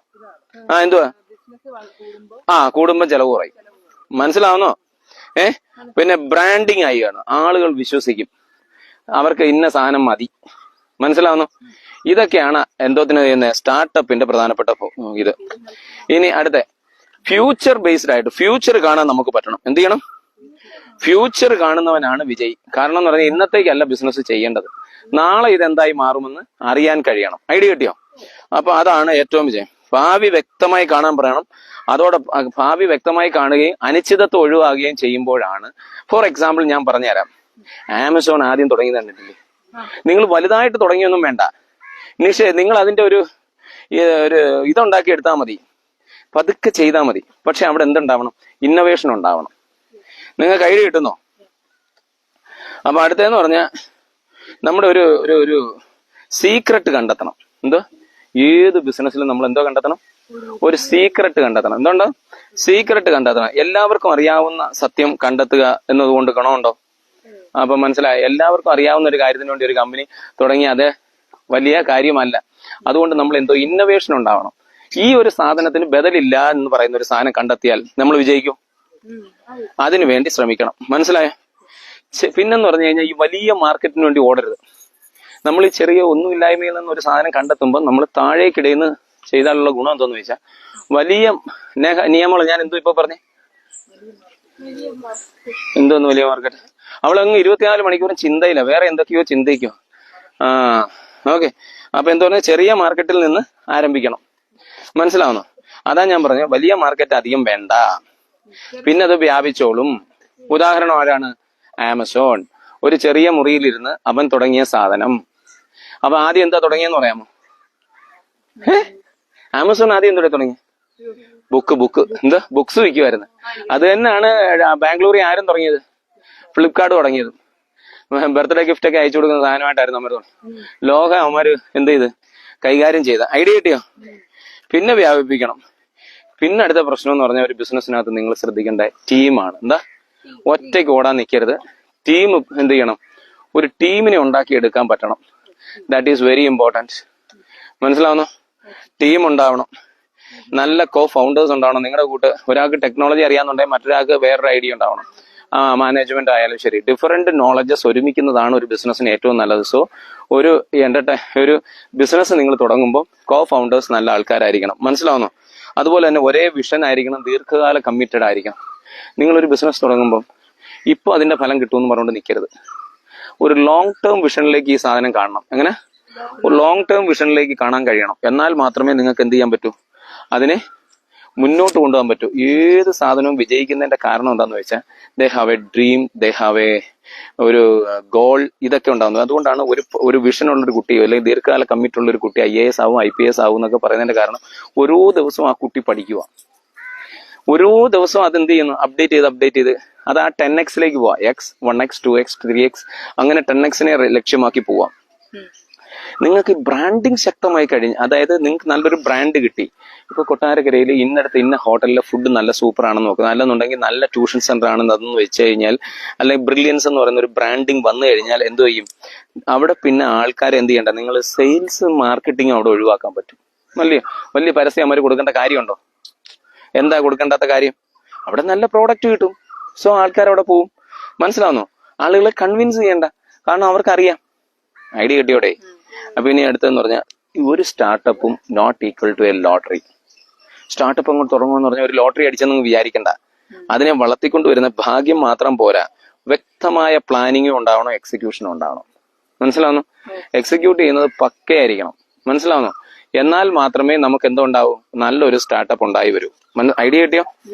എന്തുവാ? കൂടുമ്പോ ചെലവ് കുറയും. മനസ്സിലാവുന്നോ? പിന്നെ ബ്രാൻഡിങ് ആയിയാണ്. ആളുകൾ വിശ്വസിക്കും, അവർക്ക് ഇന്ന സാധനം മതി. മനസ്സിലാവുന്നു? ഇതൊക്കെയാണ് എന്തോത്തിന് ചെയ്യുന്നത്? സ്റ്റാർട്ടപ്പിന്റെ പ്രധാനപ്പെട്ട ഇത്. ഇനി അടുത്ത ഫ്യൂച്ചർ ബേസ്ഡ് ആയിട്ട് ഫ്യൂച്ചർ കാണാൻ നമുക്ക് പറ്റണം. എന്ത് ചെയ്യണം? ഫ്യൂച്ചർ കാണുന്നവനാണ് വിജയി. കാരണം എന്ന് പറഞ്ഞാൽ ഇന്നത്തേക്കല്ല ബിസിനസ് ചെയ്യേണ്ടത്, നാളെ ഇതെന്തായി മാറുമെന്ന് അറിയാൻ കഴിയണം. ഐഡിയ കിട്ടിയോ? അപ്പൊ അതാണ് ഏറ്റവും വിജയം. ഭാവി വ്യക്തമായി കാണാൻ പറയണം. അതോടൊപ്പം ഭാവി വ്യക്തമായി കാണുകയും അനിശ്ചിതത്വം ഒഴിവാകുകയും ചെയ്യുമ്പോഴാണ്, ഫോർ എക്സാമ്പിൾ ഞാൻ പറഞ്ഞുതരാം. ആമസോൺ ആദ്യം തുടങ്ങി തന്നിട്ടില്ലേ? നിങ്ങൾ വലുതായിട്ട് തുടങ്ങിയൊന്നും വേണ്ട, നിങ്ങൾ അതിന്റെ ഒരു ഇതുണ്ടാക്കി എടുത്താൽ മതി, പതുക്കെ ചെയ്താൽ മതി. പക്ഷെ അവിടെ എന്തുണ്ടാവണം? ഇന്നോവേഷൻ ഉണ്ടാവണം. നിങ്ങൾക്ക് ഐഡിയ കിട്ടുന്നോ? അപ്പൊ അടുത്തതെന്ന് പറഞ്ഞാൽ നമ്മുടെ ഒരു സീക്രട്ട് കണ്ടെത്തണം. എന്തോ? ഏത് ബിസിനസ്സിലും നമ്മൾ എന്തോ കണ്ടെത്തണം? ഒരു സീക്രട്ട് കണ്ടെത്തണം. എന്തുകൊണ്ട്? സീക്രട്ട് കണ്ടെത്തണം. എല്ലാവർക്കും അറിയാവുന്ന സത്യം കണ്ടെത്തുക എന്നതുകൊണ്ട് ഗുണമുണ്ടോ? അപ്പൊ മനസ്സിലായി? എല്ലാവർക്കും അറിയാവുന്ന ഒരു കാര്യത്തിന് വേണ്ടി ഒരു കമ്പനി തുടങ്ങി, അത് വലിയ കാര്യമല്ല. അതുകൊണ്ട് നമ്മൾ എന്തോ ഇന്നോവേഷൻ ഉണ്ടാവണം. ഈ ഒരു സാധനത്തിന് ബദലില്ല എന്ന് പറയുന്ന ഒരു സാധനം കണ്ടെത്തിയാൽ നമ്മൾ വിജയിക്കും. അതിനു വേണ്ടി ശ്രമിക്കണം. മനസ്സിലായോ? പിന്നെന്ന് പറഞ്ഞു കഴിഞ്ഞാൽ ഈ വലിയ മാർക്കറ്റിന് വേണ്ടി ഓടരുത്. നമ്മൾ ഈ ചെറിയ ഒന്നുമില്ലായ്മയിൽ നിന്ന് ഒരു സാധനം കണ്ടെത്തുമ്പോൾ നമ്മൾ താഴേക്കിടയിൽ ചെയ്താലുള്ള ഗുണം എന്താന്ന് ചോദിച്ചാൽ വലിയ നിയമങ്ങൾ. ഞാൻ എന്തോ ഇപ്പൊ പറഞ്ഞേ, എന്തോന്ന് വലിയ മാർക്കറ്റ്? അവളങ്ങ് 24 മണിക്കൂറും ചിന്തയില്ല, വേറെ എന്തൊക്കെയോ ചിന്തയ്ക്കോ. ഓക്കെ. അപ്പൊ എന്താ പറഞ്ഞാൽ ചെറിയ മാർക്കറ്റിൽ നിന്ന് ആരംഭിക്കണം. മനസ്സിലാവുന്നോ? അതാ ഞാൻ പറഞ്ഞത്, വലിയ മാർക്കറ്റ് അധികം വേണ്ട, പിന്നെ അത് വ്യാപിച്ചോളും. ഉദാഹരണം ആരാണ്? ആമസോൺ. ഒരു ചെറിയ മുറിയിലിരുന്ന് അവൻ തുടങ്ങിയ സാധനം. അപ്പൊ ആദ്യം എന്താ തുടങ്ങിയെന്ന് പറയാമോ? ആമസോൺ ആദ്യം എന്താ തുടങ്ങി? ബുക്ക് എന്താ ബുക്സ് വിൽക്കുമായിരുന്നു. അത് തന്നെയാണ് ബാംഗ്ലൂരിൽ ആരും തുടങ്ങിയത്? ഫ്ലിപ്കാർട്ട് തുടങ്ങിയത്. ബർത്ത്ഡേ ഗിഫ്റ്റ് ഒക്കെ അയച്ചു കൊടുക്കുന്ന സാധനമായിട്ടായിരുന്നു അവർ ലോകം അവന്മാര് എന്ത് ചെയ്ത് കൈകാര്യം ചെയ്ത. ഐഡിയ കിട്ടിയോ? പിന്നെ വ്യാപിപ്പിക്കണം. പിന്നെ അടുത്ത പ്രശ്നം എന്ന് പറഞ്ഞാൽ ഒരു ബിസിനസ്സിനകത്ത് നിങ്ങൾ ശ്രദ്ധിക്കേണ്ട ടീമാണ്. എന്താ? ഒറ്റയ്ക്ക് ഓടാൻ നിൽക്കരുത്. ടീം എന്ത് ചെയ്യണം? ഒരു ടീമിനെ ഉണ്ടാക്കിയെടുക്കാൻ പറ്റണം. That is very important. മനസ്സിലാവുന്നോ? ടീം ഉണ്ടാവണം, നല്ല ഫൗണ്ടേഴ്സ് ഉണ്ടാവണം. നിങ്ങളുടെ ഒരാൾക്ക് ടെക്നോളജി അറിയാന്നുണ്ടെങ്കിൽ മറ്റൊരാൾക്ക് വേറൊരു ഐഡിയ ഉണ്ടാവണം. മാനേജ്മെന്റ് ആയാലും ശരി, ഡിഫറെന്റ് നോളജസ് ഒരുമിക്കുന്നതാണ് ഒരു ബിസിനസ്സിന് ഏറ്റവും നല്ലത്. സോ ഒരു ബിസിനസ് നിങ്ങൾ തുടങ്ങുമ്പോൾ ഫൗണ്ടേഴ്സ് നല്ല ആൾക്കാരായിരിക്കണം. മനസ്സിലാവുന്നോ? അതുപോലെ തന്നെ ഒരേ വിഷൻ ആയിരിക്കണം, ദീർഘകാല കമ്മിറ്റഡ് ആയിരിക്കണം. നിങ്ങളൊരു ബിസിനസ് തുടങ്ങുമ്പോൾ ഇപ്പൊ അതിന്റെ ഫലം കിട്ടുമെന്ന് പറഞ്ഞുകൊണ്ട് നിൽക്കരുത്. ഒരു ലോങ് ടേം വിഷനിലേക്ക് ഈ സാധനം കാണണം. എങ്ങനെ? ഒരു ലോങ് ടേം വിഷനിലേക്ക് കാണാൻ കഴിയണം. എന്നാൽ മാത്രമേ നിങ്ങൾക്ക് എന്ത് ചെയ്യാൻ പറ്റൂ? അതിനെ മുന്നോട്ട് കൊണ്ടുപോകാൻ പറ്റൂ. ഏത് സാധനവും വിജയിക്കുന്നതിന്റെ കാരണം എന്താണെന്ന് വെച്ചാൽ they have A dream, they have A ഒരു ഗോൾ, ഇതൊക്കെ ഉണ്ടാകുന്നത്. അതുകൊണ്ടാണ് ഒരു വിഷനുള്ളൊരു കുട്ടി അല്ലെങ്കിൽ ദീർഘകാല കമ്മിറ്റ് ഉള്ള ഒരു കുട്ടി IAS ആവും, IPS ആവും എന്നൊക്കെ പറയുന്നതിന്റെ കാരണം ഓരോ ദിവസവും ആ കുട്ടി പഠിക്കുക. ഓരോ ദിവസവും അതെന്ത് ചെയ്യുന്നു? അപ്ഡേറ്റ് ചെയ്ത് അത് ആ 10x പോവാം. X 1x 2x 3x അങ്ങനെ 10x ലക്ഷ്യമാക്കി പോവാം. നിങ്ങൾക്ക് ബ്രാൻഡിങ് ശക്തമായി കഴിഞ്ഞ്, അതായത് നിങ്ങൾക്ക് നല്ലൊരു ബ്രാൻഡ് കിട്ടി. ഇപ്പൊ കൊട്ടാരക്കരയിൽ ഇന്നടത്ത് ഇന്ന ഹോട്ടലിലെ ഫുഡ് നല്ല സൂപ്പർ ആണെന്ന് നോക്കുക, നല്ലെന്നുണ്ടെങ്കിൽ നല്ല ട്യൂഷൻ സെന്റർ ആണെന്ന് അതെന്ന് വെച്ച് കഴിഞ്ഞാൽ, അല്ലെങ്കിൽ ബ്രില്യൻസ് എന്ന് പറയുന്ന ഒരു ബ്രാൻഡിങ് വന്നു കഴിഞ്ഞാൽ എന്ത് ചെയ്യും? അവിടെ പിന്നെ ആൾക്കാർ എന്ത് ചെയ്യണ്ട? നിങ്ങൾ സെയിൽസ് മാർക്കറ്റിംഗ് അവിടെ ഒഴിവാക്കാൻ പറ്റും. വലിയ പരസ്യം അവർ കൊടുക്കേണ്ട കാര്യമുണ്ടോ? എന്താ കൊടുക്കേണ്ടാത്ത കാര്യം? അവിടെ നല്ല പ്രോഡക്റ്റ് കിട്ടും. സോ ആൾക്കാർ അവിടെ പോവും. മനസ്സിലാവുന്നോ? ആളുകളെ കൺവിൻസ് ചെയ്യണ്ട, കാരണം അവർക്കറിയാം. ഐഡിയ കിട്ടിയോടെ? അപ്പൊ ഇനി അടുത്തെന്ന് പറഞ്ഞാൽ ഒരു സ്റ്റാർട്ടപ്പും not equal to a lottery. Startup അങ്ങോട്ട് തുടങ്ങുമെന്ന് പറഞ്ഞാൽ ഒരു ലോട്ടറി അടിച്ചെന്ന് വിചാരിക്കണ്ട. അതിനെ വളർത്തിക്കൊണ്ടുവരുന്ന ഭാഗ്യം മാത്രം പോരാ, വ്യക്തമായ പ്ലാനിങ്ങും ഉണ്ടാവണം, എക്സിക്യൂഷനും ഉണ്ടാവണം. മനസ്സിലാവുന്നു? എക്സിക്യൂട്ട് ചെയ്യുന്നത് പക്കയായിരിക്കണം. മനസ്സിലാവുന്നോ? എന്നാൽ മാത്രമേ നമുക്ക് എന്തോ ഉണ്ടാവൂ? നല്ലൊരു സ്റ്റാർട്ടപ്പ് ഉണ്ടായി വരൂ. ഐഡിയ കിട്ടിയോ?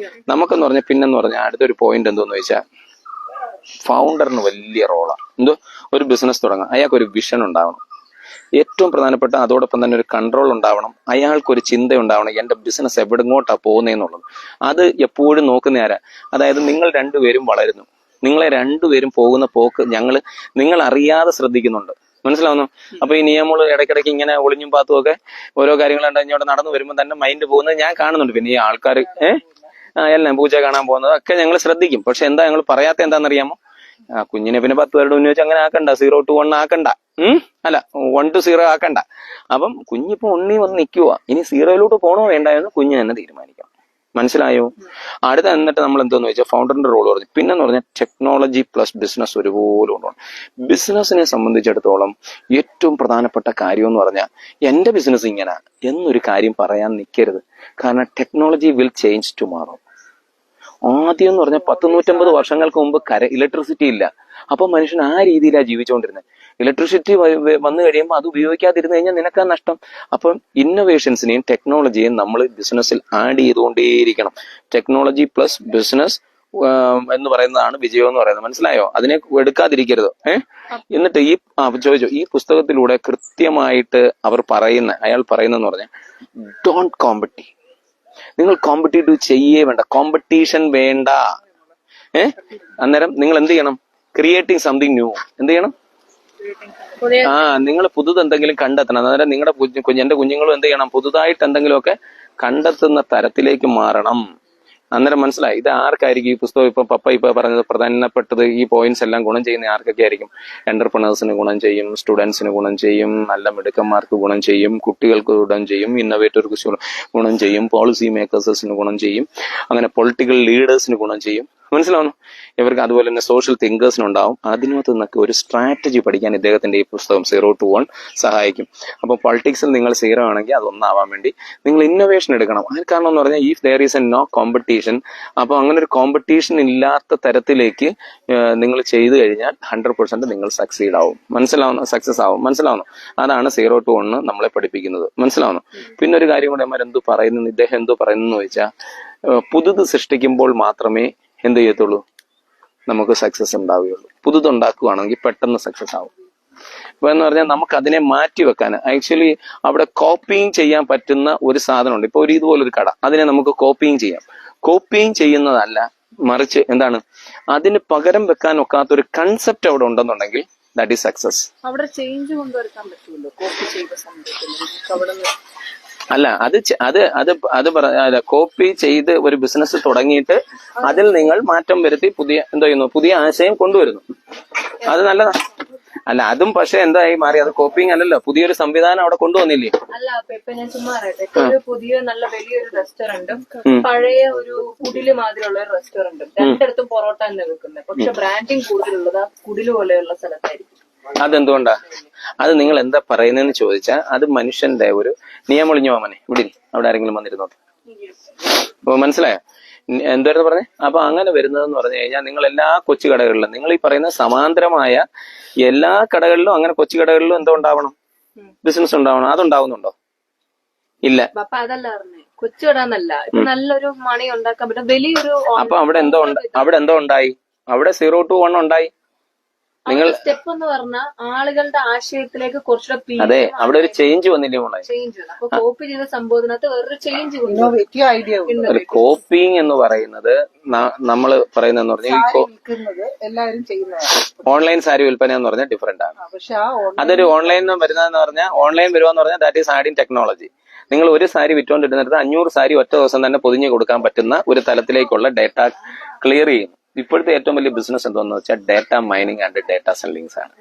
നമുക്കെന്ന് പറഞ്ഞാൽ പിന്നെന്ന് പറഞ്ഞാൽ അടുത്തൊരു പോയിന്റ് എന്തോന്ന് വെച്ചാൽ ഫൗണ്ടറിന് വലിയ റോളാണ്. ഒരു ബിസിനസ് തുടങ്ങാം, അയാൾക്കൊരു വിഷൻ ഉണ്ടാവണം. ഏറ്റവും പ്രധാനപ്പെട്ട അതോടൊപ്പം തന്നെ ഒരു കൺട്രോൾ ഉണ്ടാവണം. അയാൾക്കൊരു ചിന്ത ഉണ്ടാവണം, എന്റെ ബിസിനസ് എവിടെങ്ങോട്ടാ പോകുന്നതെന്നുള്ളത്. അത് എപ്പോഴും നോക്കുന്ന ആരാ? അതായത് നിങ്ങൾ രണ്ടുപേരും വളരുന്നു, നിങ്ങളെ രണ്ടുപേരും പോകുന്ന പോക്ക് നിങ്ങൾ അറിയാതെ ശ്രദ്ധിക്കുന്നുണ്ട്. മനസ്സിലാവുന്നു? അപ്പൊ ഈ നിയമങ്ങൾ ഇടയ്ക്കിടയ്ക്ക് ഇങ്ങനെ ഒളിഞ്ഞും പാത്തും ഒക്കെ ഓരോ കാര്യങ്ങളുണ്ട് ഇങ്ങോട്ട് നടന്നു വരുമ്പോൾ തന്നെ മൈൻഡ് പോകുന്നത് ഞാൻ കാണുന്നുണ്ട്. പിന്നെ ഈ ആൾക്കാർ എല്ലാം പൂജ കാണാൻ പോകുന്നത് ഒക്കെ ഞങ്ങൾ ശ്രദ്ധിക്കും. പക്ഷെ എന്താ ഞങ്ങൾ പറയാത്ത എന്താണെന്നറിയാമോ? കുഞ്ഞിനെ പിന്നെ 10 പേരുടെ മുന്നിൽ വെച്ച് അങ്ങനെ ആക്കണ്ട, 0 to 1 ആക്കണ്ട, അല്ല 1 to 0 ആക്കണ്ട. അപ്പം കുഞ്ഞിപ്പോ 1 വന്ന് നിൽക്കുക, ഇനി 0 പോകണോ വേണ്ടായെന്ന് കുഞ്ഞ് തന്നെ തീരുമാനിക്കാം. മനസ്സിലായോ? അടുത്ത എന്നിട്ട് നമ്മൾ എന്തോന്ന് വെച്ചാൽ ഫൗണ്ടറിന്റെ റോൾ പറഞ്ഞു. പിന്നെന്ന് പറഞ്ഞാൽ ടെക്നോളജി പ്ലസ് ബിസിനസ് ഒരുപോലെ കൊണ്ടുപോകണം. ബിസിനസിനെ സംബന്ധിച്ചിടത്തോളം ഏറ്റവും പ്രധാനപ്പെട്ട കാര്യം എന്ന് പറഞ്ഞാൽ എന്റെ ബിസിനസ് ഇങ്ങനെ എന്നൊരു കാര്യം പറയാൻ നിൽക്കരുത്. കാരണം ടെക്നോളജി വിൽ ചേഞ്ച് ടുമോറോ. ആദ്യം എന്ന് പറഞ്ഞാൽ 150 വർഷങ്ങൾക്ക് മുമ്പ് ഇലക്ട്രിസിറ്റി ഇല്ല. അപ്പൊ മനുഷ്യൻ ആ രീതിയിലാണ് ജീവിച്ചുകൊണ്ടിരുന്നത്. ഇലക്ട്രിസിറ്റി വന്നു കഴിയുമ്പോൾ അത് ഉപയോഗിക്കാതിരുന്നു കഴിഞ്ഞാൽ നിനക്കാ നഷ്ടം. അപ്പം ഇന്നോവേഷൻസിനെയും ടെക്നോളജിയെയും നമ്മൾ ബിസിനസ്സിൽ ആഡ് ചെയ്തുകൊണ്ടേയിരിക്കണം. ടെക്നോളജി പ്ലസ് ബിസിനസ് എന്ന് പറയുന്നതാണ് വിജയം എന്ന് പറയുന്നത്. മനസ്സിലായോ? അതിനെ എടുക്കാതിരിക്കരുത്. എന്നിട്ട് ചോദിച്ചു, ഈ പുസ്തകത്തിലൂടെ കൃത്യമായിട്ട് അയാൾ പറയുന്നെന്ന് പറഞ്ഞാൽ ഡോണ്ട് കോമ്പറ്റി. നിങ്ങൾ കോമ്പറ്റീറ്റീവ് ചെയ്യേ വേണ്ട, കോമ്പറ്റീഷൻ വേണ്ട. അന്നേരം നിങ്ങൾ എന്ത് ചെയ്യണം? Creating something new. എന്ത് ചെയ്യണം? നിങ്ങൾ പുതുത് എന്തെങ്കിലും കണ്ടെത്തണം. അന്നേരം നിങ്ങളുടെ എന്റെ കുഞ്ഞുങ്ങളും എന്ത് ചെയ്യണം? പുതുതായിട്ട് എന്തെങ്കിലുമൊക്കെ കണ്ടെത്തുന്ന തരത്തിലേക്ക് മാറണം. അന്നേരം മനസ്സിലായി ഇത് ആർക്കായിരിക്കും ഈ പുസ്തകം. ഇപ്പൊ പപ്പ പറഞ്ഞത് പ്രധാനപ്പെട്ടത് ഈ പോയിന്റ്സ് എല്ലാം ഗുണം ചെയ്യുന്ന ആർക്കൊക്കെ ആയിരിക്കും? എന്റർപ്രണേഴ്സിന് ഗുണം ചെയ്യും, സ്റ്റുഡൻസിന് ഗുണം ചെയ്യും, നല്ല മിടുക്കന്മാർക്ക് ഗുണം ചെയ്യും, കുട്ടികൾക്ക് ഗുണം ചെയ്യും, ഇന്നോവേറ്റർക്ക് ഗുണം ചെയ്യും, പോളിസി മേക്കേഴ്സിന് ഗുണം ചെയ്യും, അങ്ങനെ പൊളിറ്റിക്കൽ ലീഡേഴ്സിന് ഗുണം ചെയ്യും. മനസ്സിലാവുന്നു? ഇവർക്ക് അതുപോലെ തന്നെ സോഷ്യൽ തിങ്കേഴ്സിനുണ്ടാവും. അതിനകത്ത് നിന്നൊക്കെ ഒരു സ്ട്രാറ്റജി പഠിക്കാൻ ഇദ്ദേഹത്തിന്റെ ഈ പുസ്തകം 0 to 1 സഹായിക്കും. അപ്പൊ പൊളിറ്റിക്സിൽ നിങ്ങൾ 0 ആണെങ്കിൽ അതൊന്നാവാൻ വേണ്ടി നിങ്ങൾ ഇന്നോവേഷൻ എടുക്കണം. അതിന് കാരണം എന്ന് പറഞ്ഞാൽ if there is a no competition, അപ്പൊ അങ്ങനെ ഒരു കോമ്പറ്റീഷൻ ഇല്ലാത്ത തരത്തിലേക്ക് നിങ്ങൾ ചെയ്തു കഴിഞ്ഞാൽ 100% നിങ്ങൾ സക്സീഡ് ആവും. സക്സസ് ആവും. മനസ്സിലാവുന്നു? അതാണ് 0 to 1 നമ്മളെ പഠിപ്പിക്കുന്നത്. മനസ്സിലാവുന്നു? പിന്നെ ഒരു കാര്യം കൂടെ എന്തു പറയുന്നു, ഇദ്ദേഹം എന്തോ പറയുന്നു ചോദിച്ചാൽ, പുതുത് സൃഷ്ടിക്കുമ്പോൾ മാത്രമേ എന്ത് ചെയ്യത്തുള്ളൂ, നമുക്ക് സക്സസ് ഉണ്ടാവുകയുള്ളൂ. പുതുതുണ്ടാക്കുകയാണെങ്കിൽ പെട്ടെന്ന് സക്സസ് ആവും. അപ്പൊ എന്ന് പറഞ്ഞാൽ നമുക്ക് അതിനെ മാറ്റി വെക്കാൻ, ആക്ച്വലി അവിടെ കോപ്പിങ് ചെയ്യാൻ പറ്റുന്ന ഒരു സാധനമുണ്ട്. ഇപ്പൊ ഇതുപോലൊരു കട, അതിനെ നമുക്ക് കോപ്പിങ് ചെയ്യാം. കോപ്പിങ് ചെയ്യുന്നതല്ല, മറിച്ച് എന്താണ്, അതിന് പകരം വെക്കാൻ ഒക്കാത്ത ഒരു കൺസെപ്റ്റ് അവിടെ ഉണ്ടെന്നുണ്ടെങ്കിൽ ദാറ്റ് ഈസ് സക്സസ്. അവിടെ ചേഞ്ച് കൊണ്ടുവരാൻ പറ്റുമല്ലോ കോപ്പി ചെയ്ത സംഭവത്തിൽ. അല്ല, കോപ്പി ചെയ്ത് ഒരു ബിസിനസ് തുടങ്ങിയിട്ട് അതിൽ നിങ്ങൾ മാറ്റം വരുത്തി പുതിയ ആശയം കൊണ്ടുവരുന്നു. അത് നല്ലതാണ്. അല്ല, അതും പക്ഷെ എന്തായി മാറി, അത് കോപ്പിങ് അല്ലല്ലോ, പുതിയൊരു സംവിധാനം അവിടെ കൊണ്ടുവന്നില്ലേ? അല്ല, ഇപ്പൊ ഞാൻ ചുമ്മാ അറിയട്ടെ, ഇപ്പൊ ഒരു പുതിയ നല്ല വലിയൊരു റെസ്റ്റോറന്റും പഴയ ഒരു കുടില് മാതിരിയുള്ള ഒരു റെസ്റ്റോറന്റും രണ്ടിടത്തും പൊറോട്ട തന്നെ വെക്കുന്നത്. പക്ഷെ ബ്രാൻഡിങ് കൂടുതലുള്ളത് ആ കുടില് പോലെയുള്ള സ്ഥലത്തായിരിക്കും. അതെന്തുകൊണ്ടാ? അത് നിങ്ങൾ എന്താ പറയുന്നതെന്ന് ചോദിച്ചാൽ, അത് മനുഷ്യന്റെ ഒരു നിയമൊളിഞ്ഞു പോമനെ ഇവിടെ അവിടെ ആരെങ്കിലും വന്നിരുന്നോട്ടെ. അപ്പൊ മനസ്സിലായോ എന്തായിരുന്നു പറഞ്ഞേ? അപ്പൊ അങ്ങനെ വരുന്നതെന്ന് പറഞ്ഞു കഴിഞ്ഞാൽ, നിങ്ങൾ എല്ലാ കൊച്ചു കടകളിലും, നിങ്ങൾ ഈ പറയുന്ന സമാന്തരമായ എല്ലാ കടകളിലും, അങ്ങനെ കൊച്ചു കടകളിലും എന്തോ ഉണ്ടാവണം, ബിസിനസ് ഉണ്ടാവണം. അതുണ്ടാവുന്നുണ്ടോ? ഇല്ല. അതല്ല പറഞ്ഞേ, കൊച്ചു കട എന്നല്ല, നല്ലൊരു മണി ഉണ്ടാക്കാൻ പറ്റും വലിയൊരു. അപ്പൊ അവിടെ എന്തോ ഉണ്ടായി, അവിടെ 0 to 1 ഉണ്ടായി. നിങ്ങൾ സ്റ്റെപ്പ് എന്ന് പറഞ്ഞാൽ ആളുകളുടെ ആശയത്തിലേക്ക് കുറച്ചുകൂടെ, അതെ, അവിടെ ഒരു ചേഞ്ച് വന്നില്ലേ മോളെ? ചേഞ്ച്. അപ്പൊ കോപ്പി ചെയ്ത സംഭവത്തിനകത്ത് വേറൊരു ചേഞ്ച്. കോപ്പിങ് എന്ന് പറയുന്നത് നമ്മൾ പറയുന്നതെന്ന് പറഞ്ഞാൽ എല്ലാവരും ചെയ്യുന്നത് ഓൺലൈൻ സാരി വിൽപ്പന എന്ന് പറഞ്ഞാൽ ഡിഫറെന്റ് ആണ്. അതൊരു ഓൺലൈൻ വരുന്നതെന്ന് പറഞ്ഞാൽ, ഓൺലൈൻ വരുവാന്ന് പറഞ്ഞാൽ ദാറ്റ് ഈസ് ആഡിങ് ടെക്നോളജി. നിങ്ങൾ ഒരു സാരി വിറ്റുകൊണ്ടിരുന്നിടത്ത് 500 സാരി ഒറ്റ ദിവസം തന്നെ പൊതിഞ്ഞു കൊടുക്കാൻ പറ്റുന്ന ഒരു തലത്തിലേക്കുള്ള ഡേറ്റ ക്ലിയർ ചെയ്യുന്നു. ഇപ്പോഴത്തെ ഏറ്റവും വലിയ ബിസിനസ് എന്താണെന്ന് വെച്ചാൽ ഡേറ്റ മൈനിങ് ആൻഡ് ഡേറ്റ സെല്ലിങ്സ് ആണ്.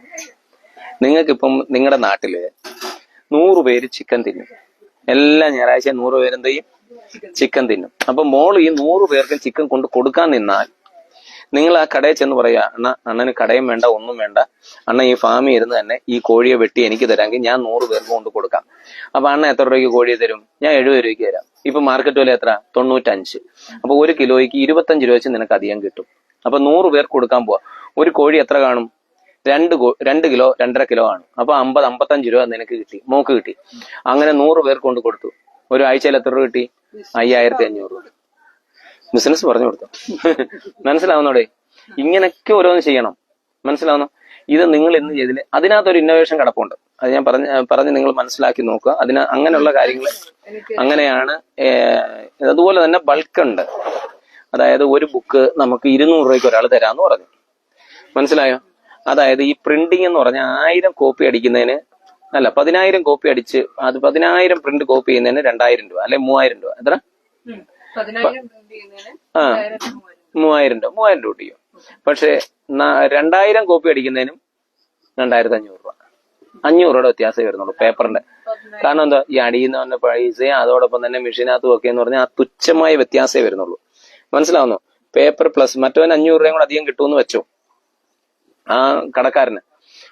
നിങ്ങൾക്കിപ്പം നിങ്ങളുടെ നാട്ടില് 100 പേര് ചിക്കൻ തിന്നും. എല്ലാ ഞായറാഴ്ച 100 പേര് എന്ത് ചെയ്യും? ചിക്കൻ തിന്നും. അപ്പൊ മോള് ഈ 100 പേർക്കും ചിക്കൻ കൊണ്ട് കൊടുക്കാൻ നിന്നാൽ, നിങ്ങൾ ആ കടയിൽ ചെന്ന് പറയാ, അണ്ണന് കടയും വേണ്ട, ഒന്നും വേണ്ട, അണ്ണ ഈ ഫാമിൽ ഇരുന്ന് തന്നെ ഈ കോഴിയെ വെട്ടി എനിക്ക് തരാമെങ്കിൽ ഞാൻ 100 പേർക്ക് കൊണ്ട് കൊടുക്കാം. അപ്പൊ അണ്ണ എത്ര രൂപയ്ക്ക് കോഴിയെ തരും? ഞാൻ 70 രൂപയ്ക്ക് തരാം. ഇപ്പൊ മാർക്കറ്റ് വില എത്ര? 95. അപ്പൊ 1 കിലോയ്ക്ക് 25 രൂപ വെച്ച് നിനക്ക് അധികം കിട്ടും. അപ്പൊ 100 പേർക്ക് കൊടുക്കാൻ പോവാ. ഒരു കോഴി എത്ര കാണും? 2 കിലോ 2.5 കിലോ ആണ്. അപ്പൊ 50-55 രൂപ നിനക്ക് കിട്ടി, മോക്ക് കിട്ടി. അങ്ങനെ 100 പേർക്ക് കൊണ്ട് കൊടുത്തു. ഒരു ആഴ്ചയിൽ എത്ര രൂപ കിട്ടി? 5500 രൂപ. ബിസിനസ് പറഞ്ഞു കൊടുത്തു. മനസ്സിലാവുന്നോടെ? ഇങ്ങനൊക്കെ ഓരോന്ന് ചെയ്യണം. മനസ്സിലാവുന്നു? ഇത് നിങ്ങൾ ഇന്ന് ചെയ്തില്ല, അതിനകത്തൊരു ഇന്നോവേഷൻ കിടപ്പുണ്ട്. അത് ഞാൻ പറഞ്ഞ് നിങ്ങൾ മനസ്സിലാക്കി നോക്കുക. അങ്ങനെയുള്ള കാര്യങ്ങൾ അങ്ങനെയാണ്. അതുപോലെ തന്നെ ബൾക്ക് ഉണ്ട്. അതായത് ഒരു ബുക്ക് നമുക്ക് 200 രൂപയ്ക്ക് ഒരാൾ തരാന്ന് പറഞ്ഞു. മനസ്സിലായോ? അതായത് ഈ പ്രിന്റിംഗ് എന്ന് പറഞ്ഞാൽ 1000 കോപ്പി അടിക്കുന്നതിന്, അല്ല 10,000 കോപ്പി അടിച്ച് അത് 10,000 പ്രിന്റ് കോപ്പി ചെയ്യുന്നതിന് 2000 രൂപ അല്ലെ 3000 രൂപ. എത്ര? 3000 രൂപ ചെയ്യും. പക്ഷെ 2000 കോപ്പി അടിക്കുന്നതിനും 2500 രൂപ, 500 രൂപയുടെ വ്യത്യാസമേ വരുന്നുള്ളൂ പേപ്പറിന്റെ. കാരണം എന്താ? ഈ അടിയുന്നവന്റെ പൈസയും അതോടൊപ്പം തന്നെ മെഷീനകത്തും ഒക്കെ എന്ന് പറഞ്ഞാൽ ആ തുച്ഛമായ വ്യത്യാസമേ വരുന്നുള്ളൂ. മനസ്സിലാവുന്നു? പേപ്പർ പ്ലസ് മറ്റവന് 500 രൂപയും കൂടെ അധികം കിട്ടുമെന്ന് വെച്ചോ ആ കടക്കാരന്.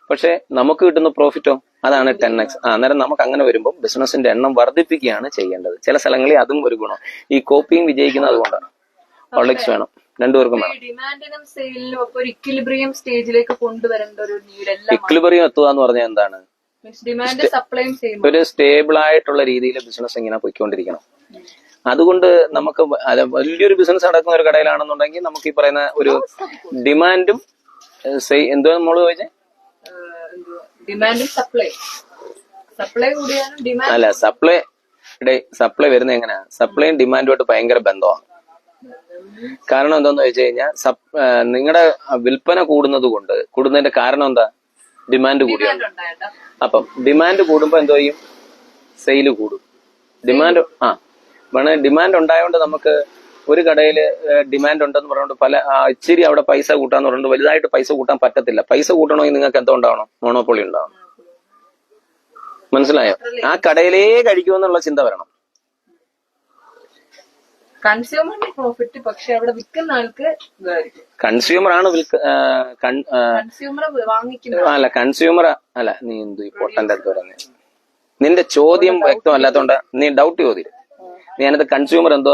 പക്ഷെ നമുക്ക് കിട്ടുന്ന പ്രോഫിറ്റോ അതാണ് 10x. അന്നേരം നമുക്ക് അങ്ങനെ വരുമ്പോൾ ബിസിനസിന്റെ എണ്ണം വർദ്ധിപ്പിക്കുകയാണ് ചെയ്യേണ്ടത്. ചില സ്ഥലങ്ങളിൽ അതും ഒരു ഗുണം. ഈ കോപ്പിയും വിജയിക്കുന്നത് അതുകൊണ്ടാണ്. പൊളിറ്റിക്സ് വേണം, രണ്ടുപേർക്കും വേണം. ഡിമാൻഡിനും സെയിലിനും ഒക്കെ ഒരു ഇക്വിലിബ്രിയം സ്റ്റേജിലേക്ക് കൊണ്ടുവരേണ്ട ഒരു നീഡ്. ഇക്വിലിബ്രിയം എത്തുക എന്ന് പറഞ്ഞാൽ എന്താണ്? ഡിമാൻഡ് സപ്ലൈയും സെയിം ഒരു സ്റ്റേബിൾ ആയിട്ടുള്ള രീതിയിൽ ബിസിനസ് ഇങ്ങനെ പോയിക്കൊണ്ടിരിക്കണം. അതുകൊണ്ട് നമുക്ക് വലിയൊരു ബിസിനസ് നടക്കുന്ന ഒരു കടയിലാണെന്നുണ്ടെങ്കിൽ നമുക്ക് ഈ പറയുന്ന ഒരു ഡിമാൻഡും എന്തോ നമ്മള് ചോദിച്ചേ, ഡിമാൻഡും സപ്ലൈ കൂടിയാലും ഡിമാൻഡ് അല്ല, സപ്ലൈ വരുന്നത് എങ്ങനെയാ? സപ്ലൈയും ഡിമാൻഡുമായിട്ട് ഭയങ്കര ബന്ധമാണ്. കാരണം എന്താന്ന് വെച്ച് കഴിഞ്ഞാൽ, നിങ്ങളുടെ വിൽപ്പന കൂടുന്നതിന്റെ കാരണം എന്താ? ഡിമാൻഡ് കൂടിയാണ്. അപ്പം ഡിമാൻഡ് കൂടുമ്പോ എന്തോ ചെയ്യും? സെയില് കൂടും. ഡിമാൻഡ് ഉണ്ടായതുകൊണ്ട് നമുക്ക് ഒരു കടയിൽ ഡിമാൻഡ് ഉണ്ടെന്ന് പറഞ്ഞുകൊണ്ട് ഇച്ചിരി അവിടെ പൈസ കൂട്ടാന്ന് പറഞ്ഞുകൊണ്ട് വലുതായിട്ട് പൈസ കൂട്ടാൻ പറ്റത്തില്ല. പൈസ കൂട്ടണമെങ്കിൽ നിങ്ങൾക്ക് എന്തോ ഉണ്ടാവണം? മോണോപ്പൊളി ഉണ്ടാവണം. മനസ്സിലായോ? ആ കടയിലേ കഴിക്കുമെന്നുള്ള ചിന്ത വരണം. കൺസ്യൂമറിന്റെ പ്രോഫിറ്റ്, പക്ഷെ അവിടെ വിൽക്കുന്ന ആൾക്ക് ഇതായിരിക്കും. കൺസ്യൂമർ ആണ് കൺസ്യൂമർ വാങ്ങിക്കുന്ന അല്ല കൺസ്യൂമർ അല്ല. നീ എന്തു ഈ പൊട്ടന്റെ അടുത്ത് പറഞ്ഞു? നിന്റെ ചോദ്യം വ്യക്തമല്ലാത്തോണ്ട് നീ ഡൗട്ട് ചോദിക്കും. ഞാനത് കൺസ്യൂമർ എന്തോ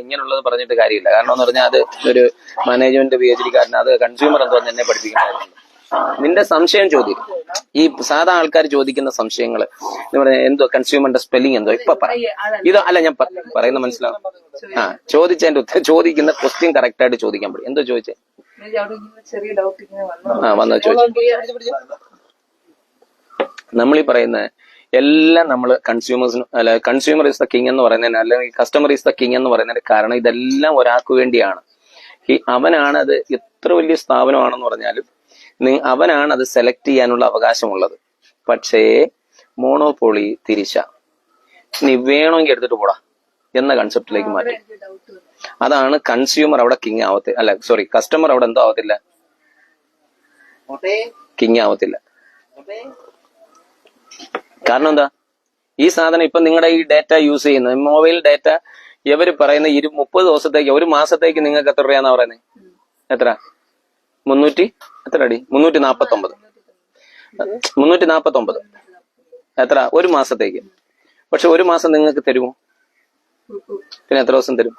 ഇങ്ങനെയുള്ളത് പറഞ്ഞിട്ട് കാര്യമില്ല. കാരണം എന്ന് പറഞ്ഞാൽ അത് ഒരു മാനേജ്മെന്റ് PhD കാരന് അത് കൺസ്യൂമർ എന്തോ എന്നെ പഠിപ്പിക്കുന്ന നിന്റെ സംശയം ചോദിക്കും. ഈ സാധാ ആൾക്കാർ ചോദിക്കുന്ന സംശയങ്ങൾ എന്ന് പറഞ്ഞാൽ എന്തോ കൺസ്യൂമറിന്റെ സ്പെല്ലിംഗ് എന്തോ ഇപ്പൊ പറ. ഇത് അല്ല ഞാൻ പറയുന്ന മനസ്സിലാവും. ചോദിച്ചതിന്റെ ഉത്തരം ചോദിക്കുന്ന ക്വസ്റ്റ്യൻ കറക്റ്റ് ആയിട്ട് ചോദിക്കാൻ പറ്റും. എന്തോ ചോദിച്ചേ? ചെറിയ ഡൗട്ട് ഇങ്ങനെ വന്നു ചോദിച്ചു. നമ്മളീ പറയുന്ന എല്ലാം നമ്മൾ കൺസ്യൂമേഴ്സിന് അല്ല കൺസ്യൂമർ ഇസ് ദ കിങ് എന്ന് പറയുന്നതിന് അല്ലെങ്കിൽ കസ്റ്റമർ ഇസ് ദ കിങ് എന്ന് പറയുന്നതിന് കാരണം ഇതെല്ലാം ഒരാൾക്ക് വേണ്ടിയാണ്. അവനാണ് അത് എത്ര വലിയ സ്ഥാപനമാണെന്ന് പറഞ്ഞാലും അവനാണ് അത് സെലക്ട് ചെയ്യാനുള്ള അവകാശമുള്ളത്. പക്ഷേ മോണോപോളി തിരിച്ച നീ വേണമെങ്കിൽ എടുത്തിട്ട് പോടാ എന്ന കൺസെപ്റ്റിലേക്ക് മാറ്റി. അതാണ് കൺസ്യൂമർ അവിടെ കിങ് ആവത്തില്ല. അല്ല സോറി, കസ്റ്റമർ അവിടെ എന്തോ ആവത്തില്ല, കിങ് ആവത്തില്ല. കാരണം എന്താ? ഈ സാധനം ഇപ്പൊ നിങ്ങളുടെ ഈ ഡേറ്റ യൂസ് ചെയ്യുന്നത് മൊബൈൽ ഡേറ്റ ഇവര് പറയുന്ന 30 ദിവസത്തേക്ക് ഒരു മാസത്തേക്ക് നിങ്ങൾക്ക് എത്ര രൂപയാന്നാ പറയുന്നത്? എത്ര? 300 എത്ര അടി? 349 എത്ര ഒരു മാസത്തേക്ക്? പക്ഷെ ഒരു മാസം നിങ്ങൾക്ക് തരുമോ? പിന്നെ എത്ര ദിവസം തരും?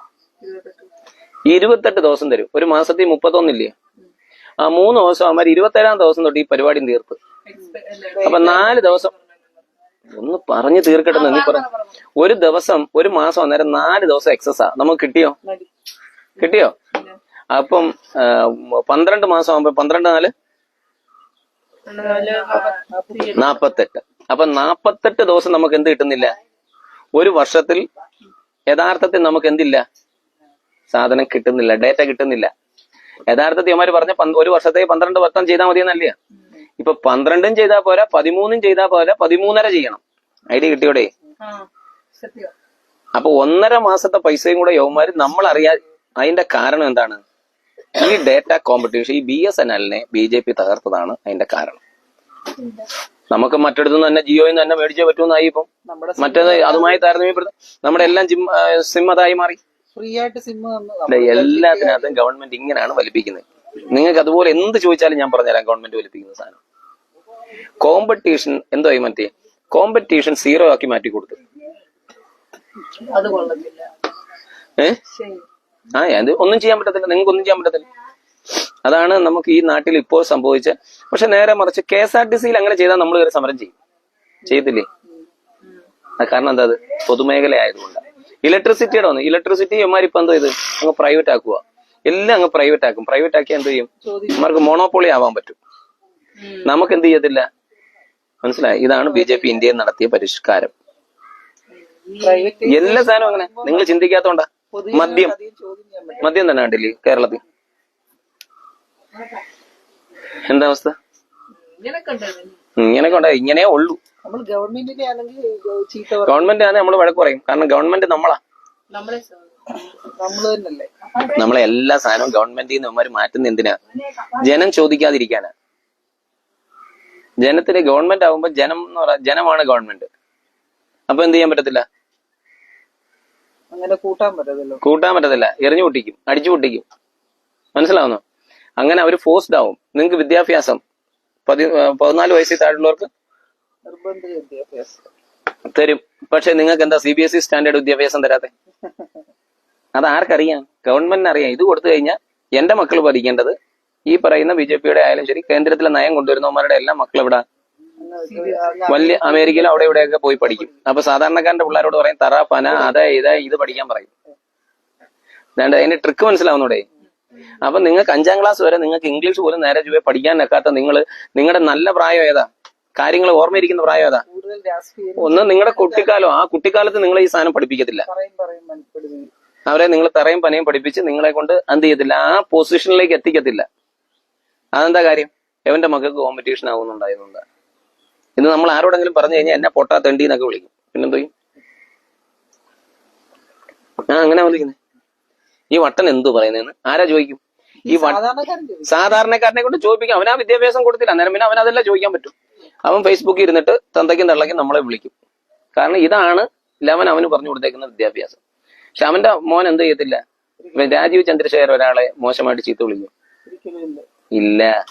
28 ദിവസം തരും. ഒരു മാസത്തിൽ 31 ഇല്ലേ? ആ 3 ദിവസം അവന്മാർ 27-ാം ദിവസം തൊട്ട് ഈ പരിപാടി തീർത്ത്. അപ്പൊ 4 ദിവസം ഒന്ന് പറഞ്ഞു തീർക്കട്ടെ. നീ പറ. ഒരു ദിവസം ഒരു മാസം അന്നേരം 4 ദിവസം എക്സസാ നമുക്ക് കിട്ടിയോ? അപ്പം 12 മാസം ആകുമ്പോ 12 4 48. അപ്പൊ 48 ദിവസം നമുക്ക് എന്ത് കിട്ടുന്നില്ല? ഒരു വർഷത്തിൽ യഥാർത്ഥത്തിൽ നമുക്ക് എന്തില്ല? സാധനം കിട്ടുന്നില്ല, ഡേറ്റ കിട്ടുന്നില്ല. യഥാർത്ഥത്തിൽ അവന്മാര് പറഞ്ഞ ഒരു വർഷത്തേക്ക് 12 വർഷം ചെയ്താൽ മതിയെന്നല്ലേ? ഇപ്പൊ 12 ചെയ്താൽ പോരാ, 13 ചെയ്താൽ പോരാ, 13.5 ചെയ്യണം. ഐഡിയ കിട്ടിയോടെ? അപ്പൊ 1.5 മാസത്തെ പൈസയും കൂടെ യവന്മാര് നമ്മൾ അറിയാ. അതിന്റെ കാരണം എന്താണ്? ഈ ഡേറ്റ കോമ്പറ്റീഷൻ, ഈ BSNL-നെ BJP തകർത്തതാണ് അതിന്റെ കാരണം. നമുക്ക് മറ്റിടത്തുനിന്ന് തന്നെ ജിയോയിൽ നിന്ന് തന്നെ മേടിച്ചേ പറ്റുമെന്നായി. ഇപ്പം മറ്റേത് അതുമായി താരതമ്യപ്പെടുത്തും നമ്മുടെ എല്ലാം സിം അതായി മാറി. ഫ്രീ ആയിട്ട് സിം എല്ലാത്തിനകത്തും ഗവൺമെന്റ് ഇങ്ങനെയാണ് വലിപ്പിക്കുന്നത്. നിങ്ങൾക്ക് അതുപോലെ എന്ത് ചോദിച്ചാലും ഞാൻ പറഞ്ഞുതരാം. ഗവൺമെന്റ് വലിപ്പിക്കുന്ന സാധനം കോമ്പറ്റീഷൻ എന്തോ മറ്റേ കോമ്പറ്റീഷൻ 0 ആക്കി മാറ്റി കൊടുത്തു. അത് കൊള്ളത്തില്ല. അത് ഒന്നും ചെയ്യാൻ പറ്റത്തില്ല. നിങ്ങൾക്ക് ഒന്നും ചെയ്യാൻ പറ്റത്തില്ല. അതാണ് നമുക്ക് ഈ നാട്ടിൽ ഇപ്പോൾ സംഭവിച്ച. പക്ഷെ നേരെ മറിച്ച് KSRTC-യിൽ അങ്ങനെ ചെയ്താൽ നമ്മൾ ഒരു സമരം ചെയ്യത്തില്ലേ? കാരണം എന്താ? അത് പൊതുമേഖല ആയതുകൊണ്ട്. ഇലക്ട്രിസിറ്റിയുടെ വന്നു. ഇലക്ട്രിസിറ്റി ഇവന്മാരിപ്പോ എന്തോ ഇത് അങ്ങ് പ്രൈവറ്റ് ആക്കുക. എല്ലാം അങ്ങ് പ്രൈവറ്റ് ആക്കും. പ്രൈവറ്റ് ആക്കിയാൽ എന്ത് ചെയ്യും? അവർക്ക് മോണോപോളി ആവാൻ പറ്റും. നമുക്ക് എന്ത് ചെയ്യത്തില്ല? മനസ്സിലായി? ഇതാണ് BJP ഇന്ത്യയിൽ നടത്തിയ പരിഷ്കാരം. എല്ലാ സാധനവും അങ്ങനെ നിങ്ങൾ ചിന്തിക്കാത്തോണ്ടാ. മദ്യം തന്നെ കണ്ടില്ലേ കേരളത്തിൽ? എന്താ അവസ്ഥ? ഇങ്ങനെയൊക്കെ ഉണ്ടായി. ഇങ്ങനെ ഉള്ളൂ. ഗവൺമെന്റ് ആണ് നമ്മൾ വഴക്ക് പറയും. കാരണം ഗവൺമെന്റ് നമ്മളാ. നമ്മളെ എല്ലാ സാധനവും ഗവൺമെന്റിൽ നിന്ന് ഇവന്മാര് മാറ്റുന്ന എന്തിനാ? ജനം ചോദിക്കാതിരിക്കാനാ. ജനത്തിന് ഗവൺമെന്റ് ആകുമ്പോ ജനം എന്ന് പറയാ ജനമാണ് ഗവൺമെന്റ്. അപ്പൊ എന്ത് ചെയ്യാൻ പറ്റത്തില്ല? കൂട്ടാൻ പറ്റത്തില്ല. എറിഞ്ഞു പൊട്ടിക്കും, അടിച്ചു പൊട്ടിക്കും. മനസ്സിലാവുന്നോ? അങ്ങനെ അവര് ഫോഴ്സ്ഡ് ആവും. നിങ്ങൾക്ക് വിദ്യാഭ്യാസം 14 വയസ്സിൽ താഴെയുള്ളവർക്ക് തരും. പക്ഷെ നിങ്ങൾക്ക് എന്താ CBSE സ്റ്റാൻഡേർഡ് വിദ്യാഭ്യാസം തരാത്തെ? അത് ആർക്കറിയാം? ഗവൺമെന്റിന് അറിയാം. ഇത് കൊടുത്തു കഴിഞ്ഞാൽ എന്റെ മക്കൾ പഠിക്കേണ്ടത് ഈ പറയുന്ന BJP-യുടെ ആയാലും ശരി, കേന്ദ്രത്തിലെ നയം കൊണ്ടുവരുന്നവന്മാരുടെ എല്ലാം മക്കൾ ഇവിടെ വലിയ അമേരിക്കയിലും അവിടെ ഇവിടെയൊക്കെ പോയി പഠിക്കും. അപ്പൊ സാധാരണക്കാരന്റെ പിള്ളേരോട് പറയും തറ പന അതാ ഇത് പഠിക്കാൻ പറയും. അതാണ്ട് അതിന്റെ ട്രിക്ക് മനസ്സിലാവുന്നൂടെ? അപ്പൊ നിങ്ങൾക്ക് 5ാം ക്ലാസ് വരെ നിങ്ങൾക്ക് ഇംഗ്ലീഷ് പോലും നേരെ ചുവ പഠിക്കാൻ നിൽക്കാത്ത നിങ്ങളുടെ നല്ല പ്രായം ഏതാ? കാര്യങ്ങൾ ഓർമ്മയിരിക്കുന്ന പ്രായം ഏതാ? ഒന്ന് നിങ്ങളുടെ കുട്ടിക്കാലം. ആ കുട്ടിക്കാലത്ത് നിങ്ങൾ ഈ സാധനം പഠിപ്പിക്കത്തില്ല. അവരെ നിങ്ങൾ തറയും പനയും പഠിപ്പിച്ച് നിങ്ങളെ കൊണ്ട് എന്ത് ചെയ്യത്തില്ല? ആ പൊസിഷനിലേക്ക് എത്തിക്കത്തില്ല. അതെന്താ കാര്യം? എവന്റെ മക്കൾക്ക് കോമ്പറ്റീഷൻ ആവുന്നുണ്ടായതുകൊണ്ട്. ഇന്ന് നമ്മൾ ആരോടെങ്കിലും പറഞ്ഞു കഴിഞ്ഞാൽ എന്നെ പൊട്ടാ തെണ്ടി എന്നൊക്കെ വിളിക്കും. പിന്നെന്തോ അങ്ങനെ വിളിക്കുന്നത്. ഈ വട്ടൻ എന്തു പറയുന്നതെന്ന് ആരാ ചോദിക്കും? ഈ സാധാരണക്കാരനെ കൊണ്ട് ചോദിപ്പിക്കും. അവനാ വിദ്യാഭ്യാസം കൊടുത്തില്ല. അന്നേരം പിന്നെ അവനതെല്ലാം ചോദിക്കാൻ പറ്റും. അവൻ ഫേസ്ബുക്കിൽ ഇരുന്നിട്ട് തന്തയ്ക്കും തള്ളയ്ക്കും നമ്മളെ വിളിക്കും. കാരണം ഇതാണ് അവന് പറഞ്ഞു കൊടുത്തേക്കുന്ന വിദ്യാഭ്യാസം. പക്ഷെ അവന്റെ മോൻ എന്ത് ചെയ്യത്തില്ല. ഇപ്പൊ രാജീവ് ചന്ദ്രശേഖർ ഒരാളെ മോശമായിട്ട് ചീത്ത വിളിക്കും? ഇല്ല.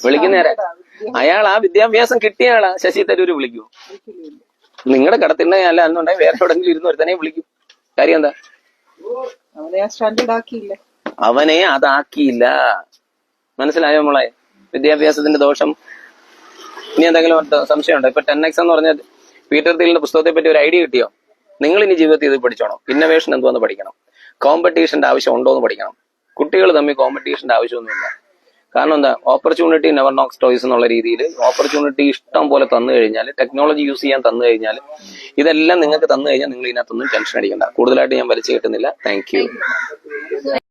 വിളിക്കുന്ന അയാൾ ആ വിദ്യാഭ്യാസം കിട്ടിയ ആളാ. ശശി തരൂര് വിളിക്കൂ? നിങ്ങളുടെ കടത്തിന്റെ അല്ല എന്നുണ്ടെങ്കിൽ വേറെ എവിടെങ്കിലും ഇരുന്ന് ഒരുത്തനെ വിളിക്കും. കാര്യം എന്താ? അവനെ അതാക്കിയില്ല. മനസ്സിലായോ മോളെ? വിദ്യാഭ്യാസത്തിന്റെ ദോഷം. ഇനി എന്തെങ്കിലും സംശയമുണ്ടോ? ഇപ്പൊ 10X എന്ന് പറഞ്ഞ പീറ്റർ തീലിന്റെ പുസ്തകത്തെ പറ്റി ഒരു ഐഡിയ കിട്ടിയോ? നിങ്ങൾ ഇനി ജീവിതത്തിൽ ഇത് പഠിച്ചോണം. ഇന്നവേഷൻ എന്തുവെന്ന് പഠിക്കണം. കോമ്പറ്റീഷന്റെ ആവശ്യം ഉണ്ടോ എന്ന് പഠിക്കണം. കുട്ടികൾ തമ്മിൽ കോമ്പറ്റീഷന്റെ ആവശ്യമൊന്നുമില്ല. കാരണം എന്താ? ഓപ്പർച്യൂണിറ്റി നെവർ നോക്സ് ടോയ്സ് എന്നുള്ള രീതിയിൽ ഓപ്പർച്യൂണിറ്റി ഇഷ്ടം പോലെ തന്നു കഴിഞ്ഞാൽ, ടെക്നോളജി യൂസ് ചെയ്യാൻ തന്നു കഴിഞ്ഞാൽ, ഇതെല്ലാം നിങ്ങൾക്ക് തന്നു കഴിഞ്ഞാൽ നിങ്ങൾ ഇതിനകത്തൊന്നും ടെൻഷൻ അടിക്കണ്ട. കൂടുതലായിട്ട് ഞാൻ വലിച്ചു കിട്ടുന്നില്ല. Thank you.